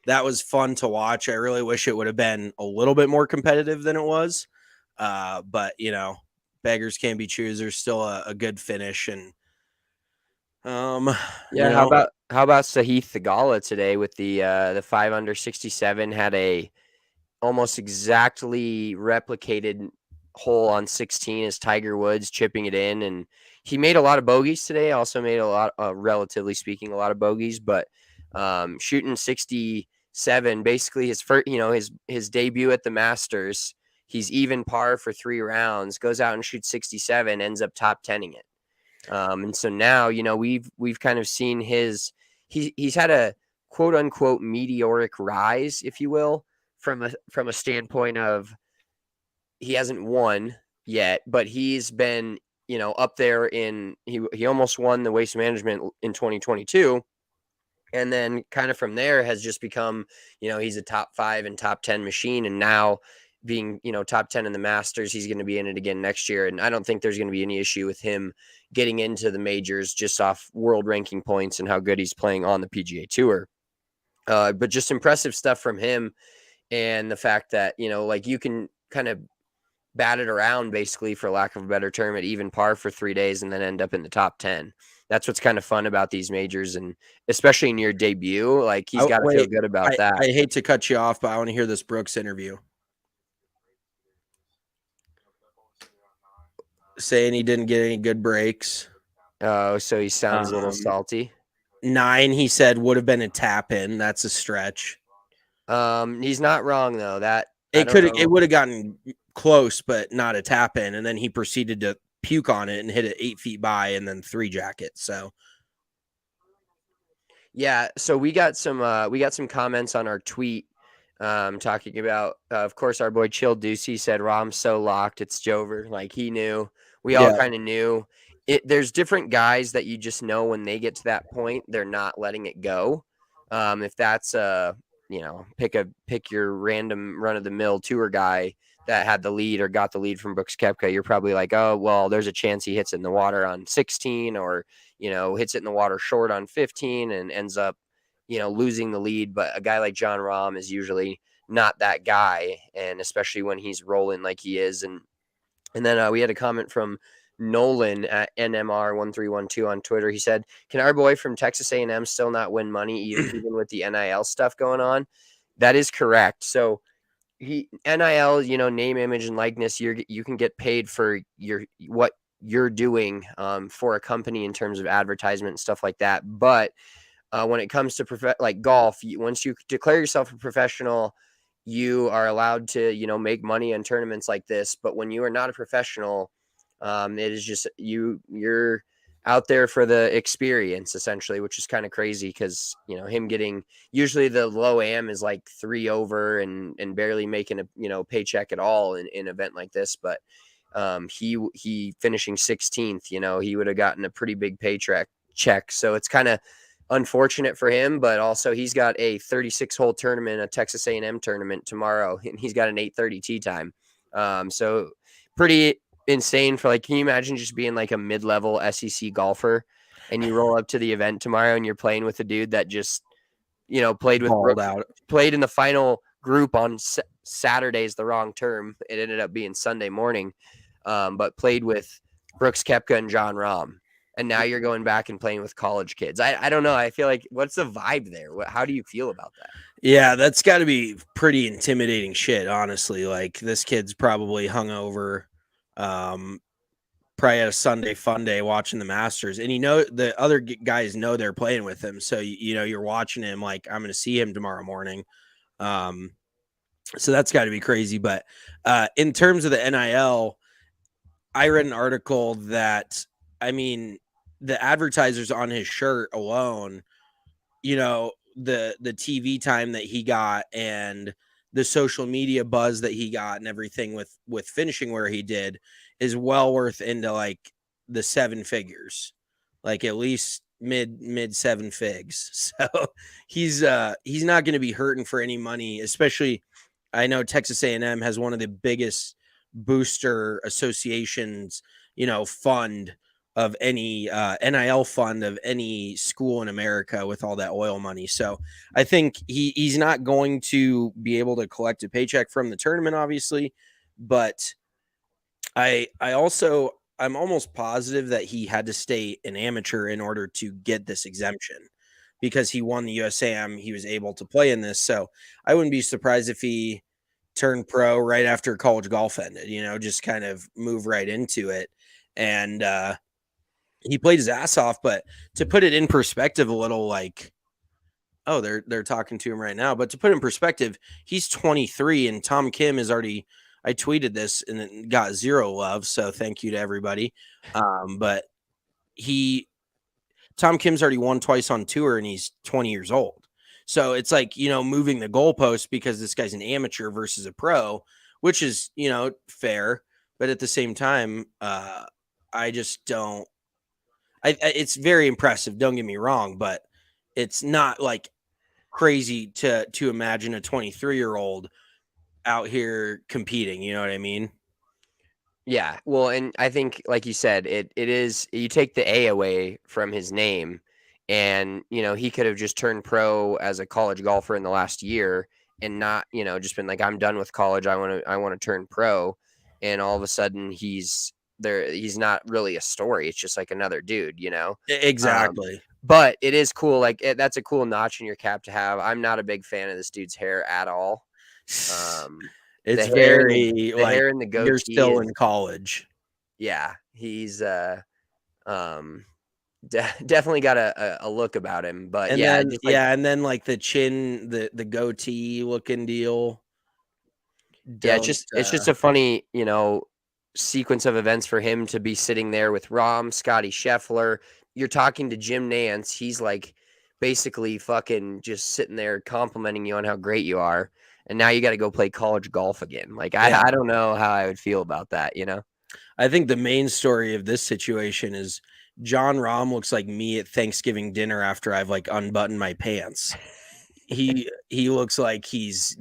that was fun to watch. I really wish it would have been a little bit more competitive than it was. But, beggars can't be choosers. Still a good finish. And, Yeah. How about Sahith Theegala today with the 5 under 67, had a almost exactly replicated hole on 16 is Tiger Woods chipping it in, and he made a lot of bogeys today. Also made a lot, relatively speaking, a lot of bogeys, but shooting 67, basically his first, his debut at the Masters. He's even par for 3 rounds, goes out and shoots 67, ends up top 10ing it. And so now, we've kind of seen he's had a quote unquote meteoric rise, if you will, from a standpoint of he hasn't won yet, but he's been, up there he almost won the Waste Management in 2022. And then kind of from there has just become, he's a top 5 and top 10 machine. And now being, top 10 in the Masters, he's going to be in it again next year. And I don't think there's going to be any issue with him getting into the majors just off world ranking points and how good he's playing on the PGA Tour. But just impressive stuff from him. And the fact that, like you can kind of bat it around, basically, for lack of a better term, at even par for 3 days and then end up in the top 10. That's what's kind of fun about these majors, and especially in your debut, like he's got to feel good about that. I hate to cut you off, but I want to hear this Brooks interview. Saying he didn't get any good breaks. Oh, so he sounds a little salty. 9, he said, would have been a tap in. That's a stretch. He's not wrong though. That it would have gotten close, but not a tap in. And then he proceeded to puke on it and hit it 8 feet by and then 3 jackets. So yeah, so we got some comments on our tweet talking about, of course, our boy Chill Ducey said Rahm's so locked, it's Jover. Like he knew. We all kind of knew. There's different guys that you just know when they get to that point, they're not letting it go. If that's pick your random run of the mill tour guy that had the lead or got the lead from Brooks Koepka, you're probably like, oh, well, there's a chance he hits it in the water on 16 or, hits it in the water short on 15 and ends up, losing the lead. But a guy like Jon Rahm is usually not that guy. And especially when he's rolling like he is. And then we had a comment from Nolan at NMR1312 on Twitter. He said, can our boy from Texas A&M still not win money even with the NIL stuff going on? That is correct. So NIL, name, image, and likeness, you can get paid for what you're doing for a company in terms of advertisement and stuff like that. But when it comes to like golf, once you declare yourself a professional, you are allowed to, make money in tournaments like this. But when you are not a professional, it is just you're out there for the experience, essentially, which is kind of crazy because, him getting usually the low am is like 3 over and barely making a, paycheck at all in an event like this. But he finishing 16th, he would have gotten a pretty big paycheck. So it's kind of unfortunate for him, but also he's got a 36-hole tournament, a Texas A&M tournament tomorrow, and he's got an 8:30 tee time. So pretty insane for, like, can you imagine just being like a mid-level SEC golfer and you roll up to the event tomorrow and you're playing with a dude that just, played with Brooks, played in the final group on Saturday is the wrong term. It ended up being Sunday morning, but played with Brooks Koepka and Jon Rahm. And now you're going back and playing with college kids. I don't know. I feel like, what's the vibe there? How do you feel about that? Yeah, that's got to be pretty intimidating shit, honestly. Like, this kid's probably hungover, probably had a Sunday fun day watching the Masters. And the other guys know they're playing with him. So, you're watching him like, I'm going to see him tomorrow morning. So that's got to be crazy. But in terms of the NIL, I read an article that, the advertisers on his shirt alone, the TV time that he got and the social media buzz that he got and everything with finishing where he did is well worth into like the 7 figures, like at least mid 7 figs. So he's not going to be hurting for any money, especially I know Texas A&M has one of the biggest booster associations, fund of any NIL fund of any school in America with all that oil money. So I think he's not going to be able to collect a paycheck from the tournament, obviously, but I'm almost positive that he had to stay an amateur in order to get this exemption because he won the USAM. He was able to play in this. So I wouldn't be surprised if he turn pro right after college golf ended, just kind of move right into it. And he played his ass off. But to put it in perspective a little, like, oh, they're talking to him right now. But to put it in perspective, he's 23 and Tom Kim is already, I tweeted this and it got 0 love. So thank you to everybody. But Tom Kim's already won twice on tour and he's 20 years old. So it's like, moving the goalpost because this guy's an amateur versus a pro, which is, fair. But at the same time, I just don't, it's very impressive. Don't get me wrong, but it's not like crazy to imagine a 23-year-old out here competing. You know what I mean? Yeah. Well, and I think, like you said, it is, you take the A away from his name and, he could have just turned pro as a college golfer in the last year and not, just been like, I'm done with college. I want to turn pro. And all of a sudden he's there. He's not really a story. It's just like another dude, Exactly. But it is cool. Like that's a cool notch in your cap to have. I'm not a big fan of this dude's hair at all. It's the very hair and the goatee. You're still in college. Yeah, he's definitely got a look about him. But and yeah, then and then like the chin, the goatee looking deal. It's just a funny sequence of events for him to be sitting there with Rahm, Scotty Scheffler. You're talking to Jim Nance. He's like basically fucking just sitting there complimenting you on how great you are. And now you got to go play college golf again. Like, I don't know how I would feel about that, I think the main story of this situation is John Rahm looks like me at Thanksgiving dinner after I've like unbuttoned my pants. He looks like he's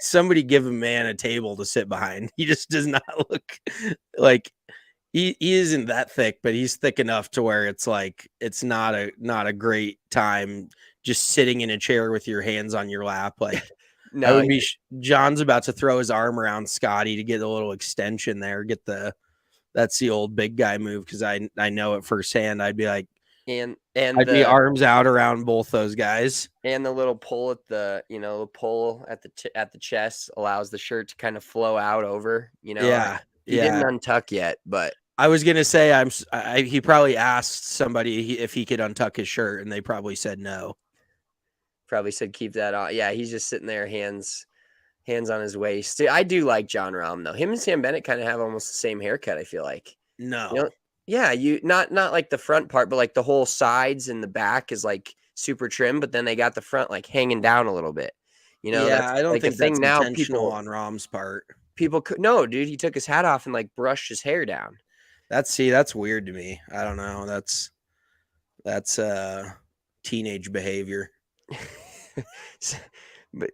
somebody give a man a table to sit behind. He just does not look like he isn't that thick, but he's thick enough to where it's like it's not a great time just sitting in a chair with your hands on your lap. Like No, I would be John's about to throw his arm around Scotty to get a little extension there, that's the old big guy move because I know it firsthand. I'd be like, and I'd be arms out around both those guys. And the little pull at the pull at the chest allows the shirt to kind of flow out over. He didn't untuck yet, but I was gonna say he probably asked somebody if he could untuck his shirt, and they probably said no. Probably said keep that on. Yeah, he's just sitting there, hands on his waist. I do like John Rahm though. Him and Sam Bennett kind of have almost the same haircut. I feel like. No. Yeah, you not like the front part, but like the whole sides and the back is like super trim, but then they got the front like hanging down a little bit. That's I don't like think a thing that's now. Intentional on Rahm's part. People could no, dude. He took his hat off and like brushed his hair down. That's weird to me. I don't know. That's teenage behavior.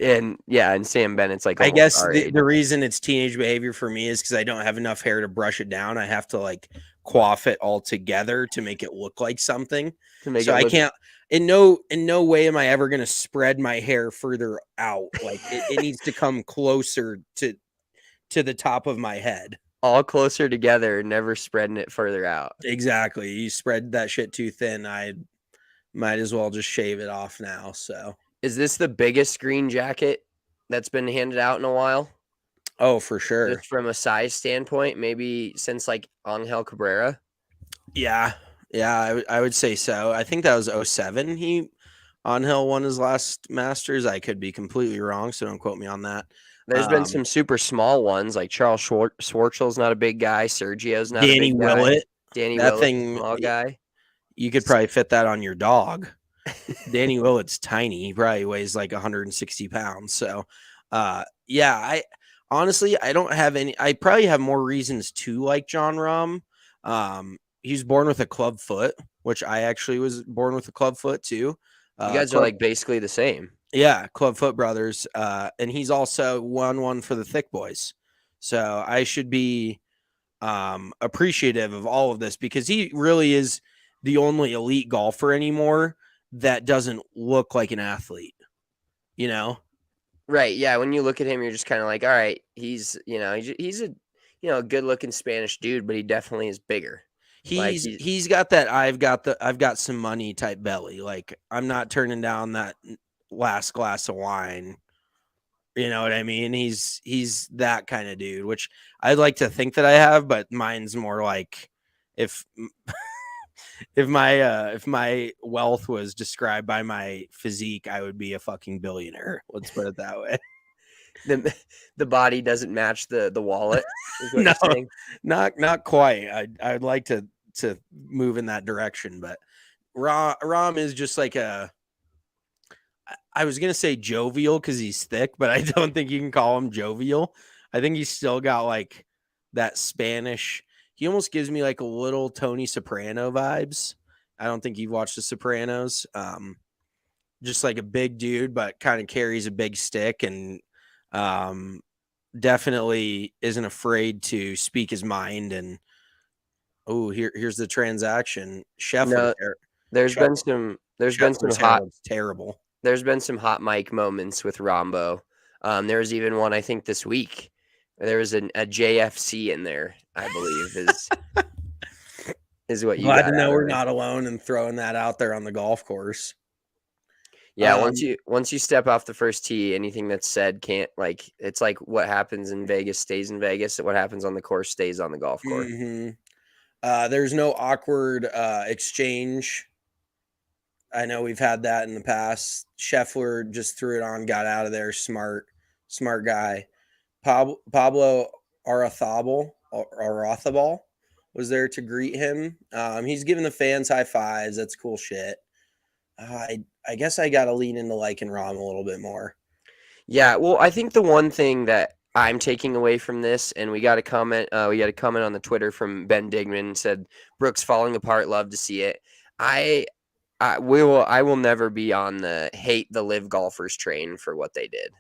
And Sam Bennett's like, I guess the reason it's teenage behavior for me is because I don't have enough hair to brush it down. I have to like coif it all together to make it look like something. I can't. In no way am I ever going to spread my hair further out. Like it needs to come closer to the top of my head. All closer together, never spreading it further out. Exactly. You spread that shit too thin, I might as well just shave it off now. So is this the biggest green jacket that's been handed out in a while? Oh, for sure. Just from a size standpoint, maybe since like Angel Cabrera. Yeah, I would say so. I think that was 2007. Angel won his last Masters. I could be completely wrong, so don't quote me on that. There's been some super small ones like Charles Schwartzel's not a big guy. Sergio's not Danny a big guy. Willett. Danny that Willett, thing, small guy. You could probably fit that on your dog. Danny Willett's tiny. He probably weighs like 160 pounds. So, I honestly, I don't have any. I probably have more reasons to like John Rahm. He was born with a club foot, which I actually was born with a club foot too. You guys are like basically the same. Yeah, Clubfoot brothers. And he's also won one for the Thick Boys. So I should be appreciative of all of this because he really is the only elite golfer anymore that doesn't look like an athlete, Right. Yeah. When you look at him, you're just kind of like, all right, he's a good looking Spanish dude, but he definitely is bigger. He's got that I've got some money type belly. Like I'm not turning down that last glass of wine. You know what I mean? He's that kind of dude, which I'd like to think that I have, but mine's more like if if my wealth was described by my physique, I would be a fucking billionaire. Let's put it that way. The body doesn't match the wallet, is what No, you're saying? not quite. I'd like to move in that direction, but Rahm is just like I was gonna say jovial because he's thick, but I don't think you can call him jovial. I think he's still got like that Spanish. He almost gives me like a little Tony Soprano vibes. I don't think you've watched The Sopranos. Just like a big dude, but kind of carries a big stick and definitely isn't afraid to speak his mind. And here's the transaction. No, there's been some Scheffler's hair hot looks terrible. there's been some hot mic moments with Rombo. There was even one I think this week. There was a JFC in there, I believe, is what you Glad got to know out we're of it. not alone in throwing that out there on the golf course. Yeah, once you step off the first tee, anything that's said can't, like, it's like what happens in Vegas stays in Vegas. What happens on the course stays on the golf course. Mm-hmm. There's no awkward exchange. I know we've had that in the past. Scheffler just threw it on, got out of there. Smart guy. Pablo Arazabal was there to greet him. He's giving the fans high fives. That's cool shit. I guess I got to lean into liking Rahm a little bit more. Yeah, well, I think the one thing that I'm taking away from this, and we got a comment on the Twitter from Ben Digman, said Brooks falling apart, love to see it. I will never be on the hate the live golfers train for what they did.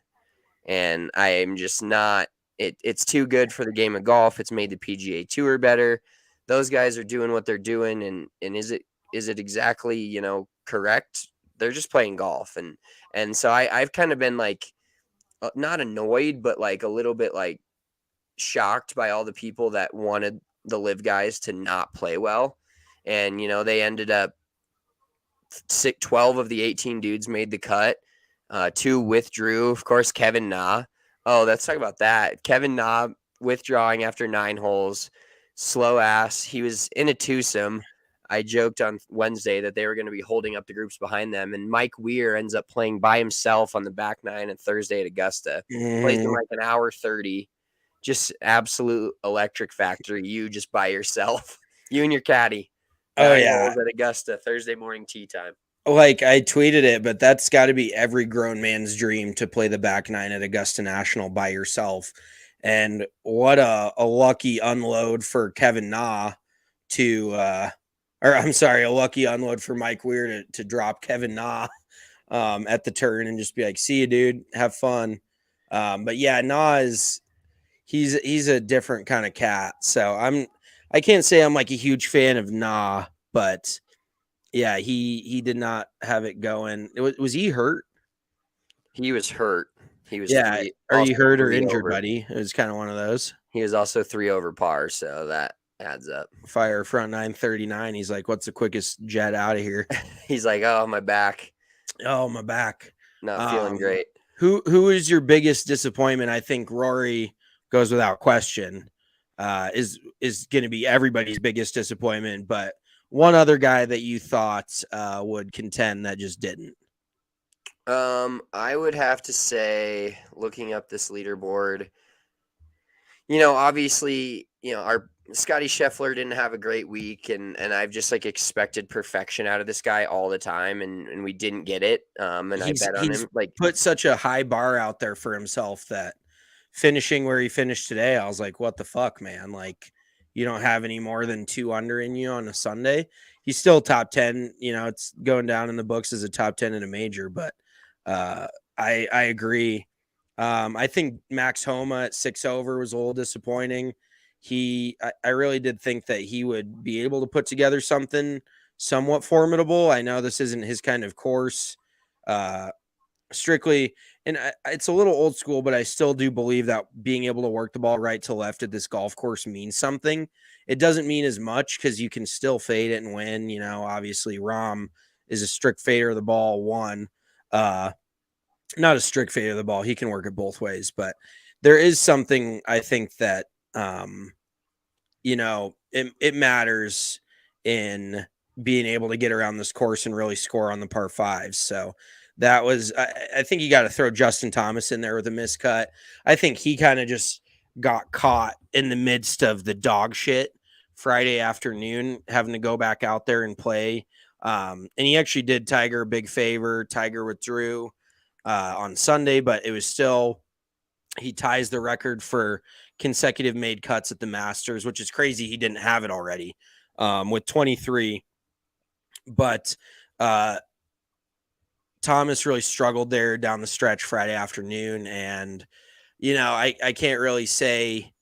And I am just not it's too good for the game of golf. It's made the PGA Tour better. Those guys are doing what they're doing, and is it exactly, correct? They're just playing golf, and so I've kind of been like not annoyed, but like a little bit like shocked by all the people that wanted the live guys to not play well. And, they ended up 12 of the 18 dudes made the cut. 2 withdrew. Of course, Kevin Na. Oh, let's talk about that. Kevin Na withdrawing after 9 holes. Slow ass. He was in a twosome. I joked on Wednesday that they were going to be holding up the groups behind them, and Mike Weir ends up playing by himself on the back 9 on Thursday at Augusta. Plays in like an hour 30. Just absolute electric factory. You just by yourself. You and your caddy. 9 holes at Augusta, Thursday morning tee time. Like I tweeted it, but that's got to be every grown man's dream to play the back 9 at Augusta National by yourself. And what a lucky unload for Kevin Na a lucky unload for Mike Weir to drop Kevin Na at the turn and just be like, see you, dude, have fun. But yeah, Na he's a different kind of cat. So I can't say I'm like a huge fan of Na, but yeah, he did not have it going. Was he hurt? He was hurt. He was Are you hurt or injured, buddy? It was kind of one of those. He was also 3 over par, so that adds up. Fire front 939. He's like, what's the quickest jet out of here? He's like, oh, my back. Oh, my back. Not feeling great. Who is your biggest disappointment? I think Rory goes without question. Is going to be everybody's biggest disappointment, but one other guy that you thought would contend that just didn't. I would have to say, looking up this leaderboard, obviously, our Scotty Scheffler didn't have a great week, and I've just like expected perfection out of this guy all the time, and we didn't get it. And I bet on him. Like, put such a high bar out there for himself that finishing where he finished today, I was like, what the fuck, man? Like, you don't have any more than 2 under in you on a Sunday. He's still top 10. It's going down in the books as a top 10 in a major, but I agree. I think Max Homa at 6 over was a little disappointing. I really did think that he would be able to put together something somewhat formidable. I know this isn't his kind of course, strictly, and it's a little old school, but I still do believe that being able to work the ball right to left at this golf course means something. It doesn't mean as much because you can still fade it and win. Obviously Rahm is a strict fader of the ball, one. not a strict fade of the ball. He can work it both ways, but there is something I think that it matters in being able to get around this course and really score on the par fives. So that was, I think you got to throw Justin Thomas in there with a miscut. I think he kind of just got caught in the midst of the dog shit Friday afternoon, having to go back out there and play. And he actually did Tiger a big favor. Tiger withdrew on Sunday, but it was still, he ties the record for consecutive made cuts at the Masters, which is crazy. He didn't have it already with 23. But Thomas really struggled there down the stretch Friday afternoon. And, I can't really say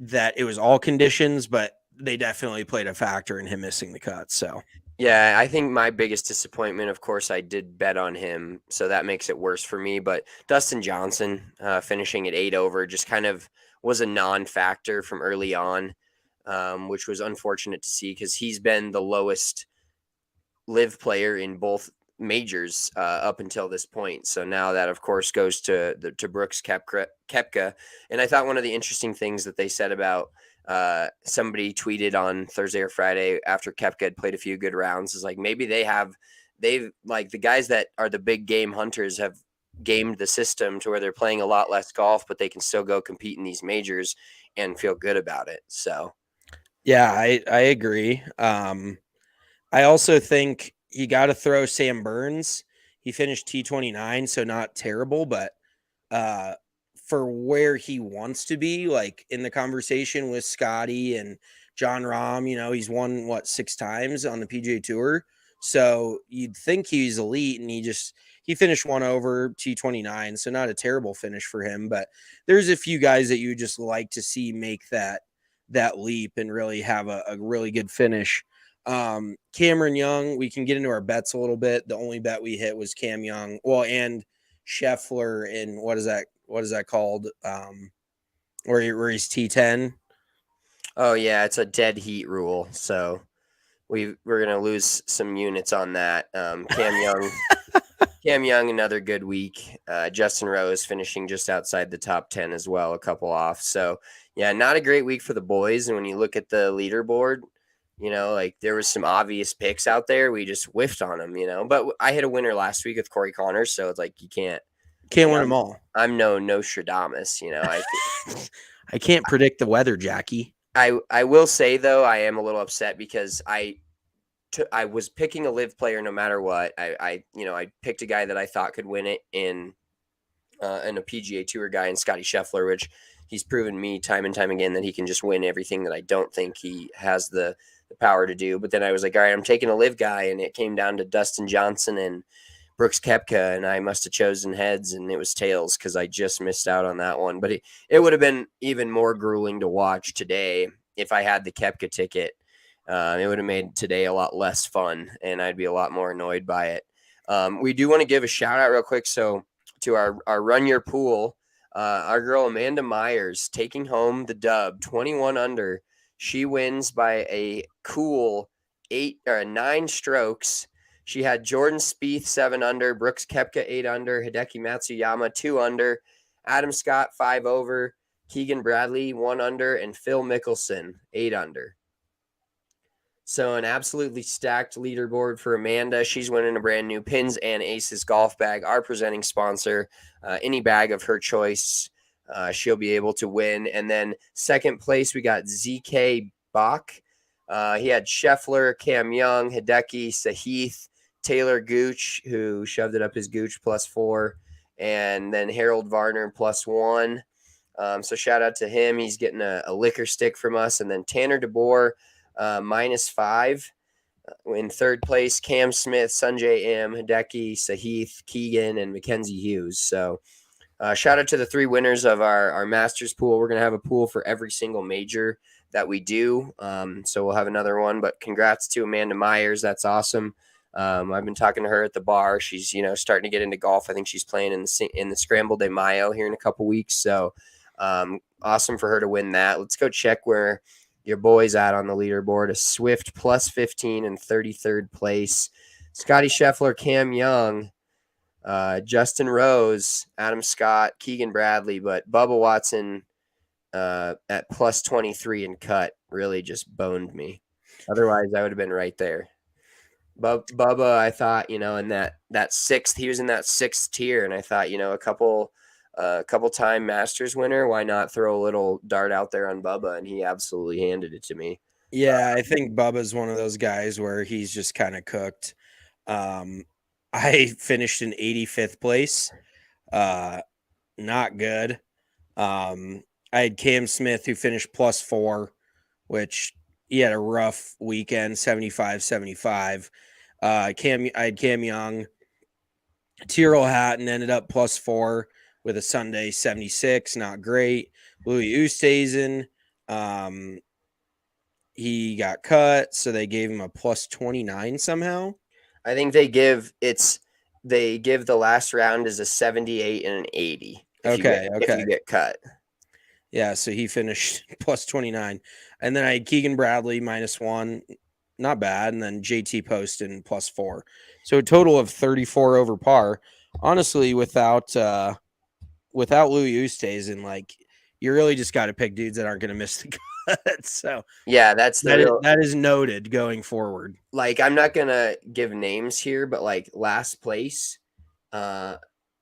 that it was all conditions, but they definitely played a factor in him missing the cut. So, yeah, I think my biggest disappointment, of course, I did bet on him, so that makes it worse for me. But Dustin Johnson finishing at 8 over just kind of was a non-factor from early on, which was unfortunate to see because he's been the lowest live player in both majors up until this point. So now that, of course, goes to Brooks Koepka. And I thought one of the interesting things that they said about somebody tweeted on Thursday or Friday after Koepka had played a few good rounds is like maybe they've like the guys that are the big game hunters have gamed the system to where they're playing a lot less golf, but they can still go compete in these majors and feel good about it. So yeah, I agree. I also think you got to throw Sam Burns. He finished T29, so not terrible, but for where he wants to be, like in the conversation with Scotty and John Rahm, he's won 6 times on the PGA Tour. So you'd think he's elite, and he finished 1 over T29, so not a terrible finish for him. But there's a few guys that you just like to see make that leap and really have a really good finish. Cameron Young, we can get into our bets a little bit. The only bet we hit was Cam Young. Well, and Scheffler in what is that called? Where he's T10. oh yeah, it's a dead heat rule. So we're gonna lose some units on that. Cam Young, another good week. Justin Rose finishing just outside the top 10 as well, a couple off. So yeah, not a great week for the boys. And when you look at the leaderboard, like there was some obvious picks out there. We just whiffed on them, But I hit a winner last week with Corey Connors, so it's like you can't win them all. I'm no Nostradamus, I can't predict the weather, Jackie. I will say though, I am a little upset because I was picking a live player no matter what. I picked a guy that I thought could win it in a PGA Tour guy in Scotty Scheffler, which he's proven me time and time again that he can just win everything that I don't think he has the power to do. But then I was like, all right, I'm taking a live guy, and it came down to Dustin Johnson and Brooks Koepka, and I must have chosen heads, and it was tails because I just missed out on that one. But it would have been even more grueling to watch today if I had the Koepka ticket. It would have made today a lot less fun, and I'd be a lot more annoyed by it. We do want to give a shout out real quick. So to our Run Your Pool, our girl Amanda Myers taking home the dub, 21 under. She wins by a cool 9 strokes. She had Jordan Spieth 7 under, Brooks Koepka 8 under, Hideki Matsuyama 2 under, Adam Scott 5 over, Keegan Bradley 1 under, and Phil Mickelson 8 under. So an absolutely stacked leaderboard for Amanda. She's winning a brand new Pins and Aces golf bag, our presenting sponsor. Any bag of her choice, she'll be able to win. And then second place, we got ZK Bach. He had Scheffler, Cam Young, Hideki, Sahith, Taylor Gooch, who shoved it up his Gooch +4, and then Harold Varner +1. So shout out to him. He's getting a liquor stick from us. And then Tanner DeBoer, -5. In third place, Cam Smith, Sanjay M, Hideki, Sahith, Keegan, and Mackenzie Hughes. So shout out to the 3 winners of our Masters pool. We're going to have a pool for every single major that we do. So we'll have another one. But congrats to Amanda Myers. That's awesome. I've been talking to her at the bar. She's, starting to get into golf. I think she's playing in the Scramble de Mayo here in a couple weeks. So awesome for her to win that. Let's go check where your boy's at on the leaderboard. A Swift +15 in 33rd place. Scotty Scheffler, Cam Young, Justin Rose, Adam Scott, Keegan Bradley, but Bubba Watson at plus 23 and cut really just boned me. Otherwise, I would have been right there. Bubba, I thought, in that sixth, he was in that sixth tier, and I thought, a couple time Masters winner, why not throw a little dart out there on Bubba? And he absolutely handed it to me. Yeah, I think Bubba's one of those guys where he's just kind of cooked. I finished in 85th place. Not good. I had Cam Smith who finished +4, which he had a rough weekend, 75. I had Cam Young. Tyrrell Hatton ended up +4 with a Sunday 76, not great. Louis Oosthuizen, he got cut, so they gave him a +29 somehow. I think they give the last round as a 78 and an 80. If you get cut. Yeah, so he finished +29. And then I had Keegan Bradley -1, not bad, and then JT Poston +4. So a total of 34 over par. Honestly, without Louis Oosthuizen, like, you really just got to pick dudes that aren't going to miss the cut. So yeah, that is noted going forward. Like, I'm not gonna give names here, but like last place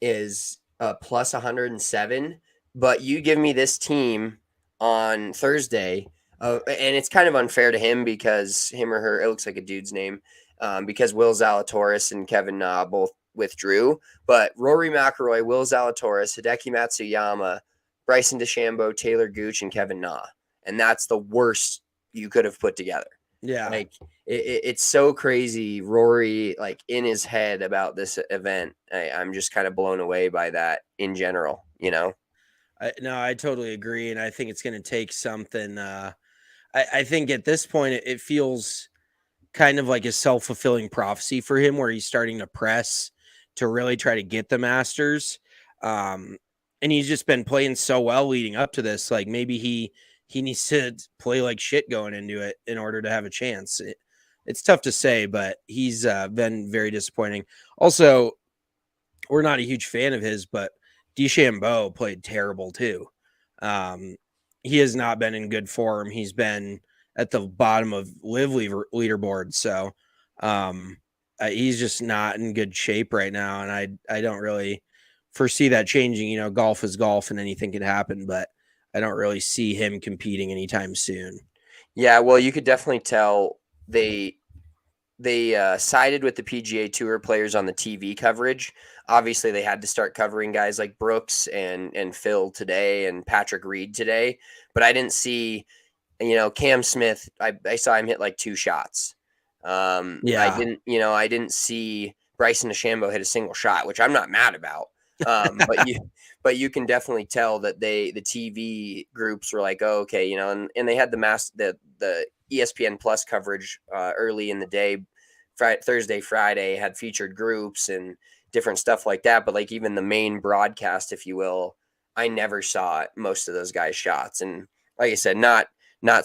is plus 107. But you give me this team on Thursday, and it's kind of unfair to him because him or her, it looks like a dude's name, because Will Zalatoris and Kevin Na both withdrew. But Rory McIlroy, Will Zalatoris, Hideki Matsuyama, Bryson DeChambeau, Taylor Gooch, and Kevin Na, and that's the worst you could have put together. Yeah, like it's so crazy. Rory, like, in his head about this event, I'm just kind of blown away by that in general. I totally agree, and I think it's going to take something. I think at this point it feels kind of like a self-fulfilling prophecy for him, where he's starting to press to really try to get the Masters. And he's just been playing so well leading up to this. Like, maybe he needs to play like shit going into it in order to have a chance. It's tough to say, but he's been very disappointing. Also, we're not a huge fan of his, but DeChambeau played terrible too. He has not been in good form. He's been at the bottom of live leaderboard. So he's just not in good shape right now. And I don't really foresee that changing. Golf is golf and anything can happen, but I don't really see him competing anytime soon. Yeah, well, you could definitely tell they sided with the PGA Tour players on the TV coverage. Obviously, they had to start covering guys like Brooks and Phil today and Patrick Reed today. But I didn't see, Cam Smith. I saw him hit like 2 shots. Yeah. I didn't see Bryson DeChambeau hit a single shot, which I'm not mad about. But you can definitely tell that the TV groups were like, oh, okay, and they had the ESPN Plus coverage early in the day. Thursday, Friday had featured groups and different stuff like that. But like, even the main broadcast, if you will, I never saw most of those guys' shots. And like I said, not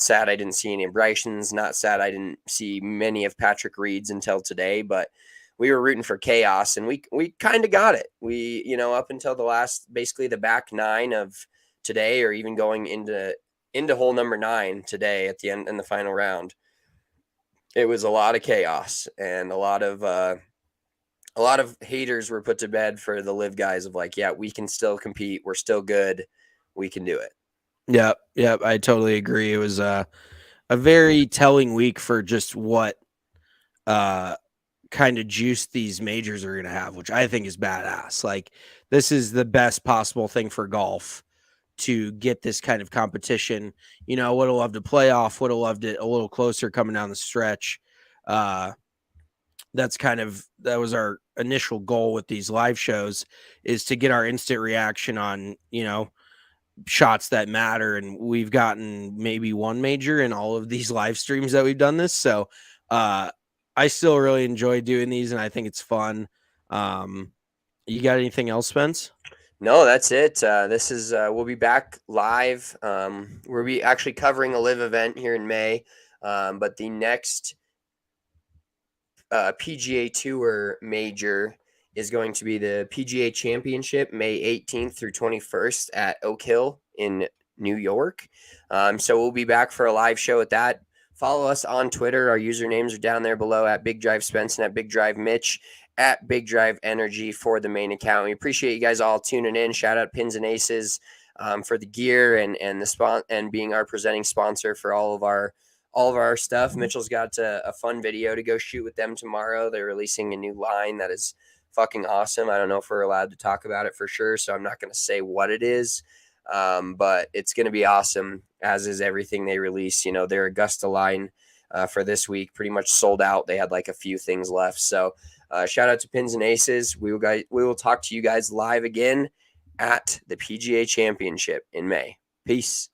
sad I didn't see any of Bryson's, not sad I didn't see many of Patrick Reed's until today, but we were rooting for chaos, and we kind of got it. We, up until basically the back 9 of today, or even going into hole number 9 today at the end in the final round, it was a lot of chaos, and a lot of haters were put to bed for the live guys of like, yeah, we can still compete. We're still good. We can do it. Yep. I totally agree. It was a very telling week for just what kind of juice these majors are going to have, which I think is badass. Like, this is the best possible thing for golf to get this kind of competition. Would have loved to playoff, would have loved it a little closer coming down the stretch. That was our initial goal with these live shows, is to get our instant reaction on, shots that matter. And we've gotten maybe one major in all of these live streams that we've done this. So, I still really enjoy doing these, and I think it's fun. You got anything else, Spence? No, that's it. This is we'll be back live. We'll be actually covering a live event here in May, but the next PGA Tour major is going to be the PGA Championship, May 18th through 21st at Oak Hill in New York. So we'll be back for a live show at that. Follow us on Twitter. Our usernames are down there below at Big Drive Spence and at Big Drive Mitch, at Big Drive Energy for the main account. We appreciate you guys all tuning in. Shout out Pins and Aces for the gear and the and being our presenting sponsor for all of our stuff. Mitchell's got a fun video to go shoot with them tomorrow. They're releasing a new line that is fucking awesome. I don't know if we're allowed to talk about it for sure, so I'm not going to say what it is. But it's going to be awesome, as is everything they release. Their Augusta line for this week pretty much sold out. They had like a few things left. So shout out to Pins and Aces. We will talk to you guys live again at the PGA Championship in May. Peace.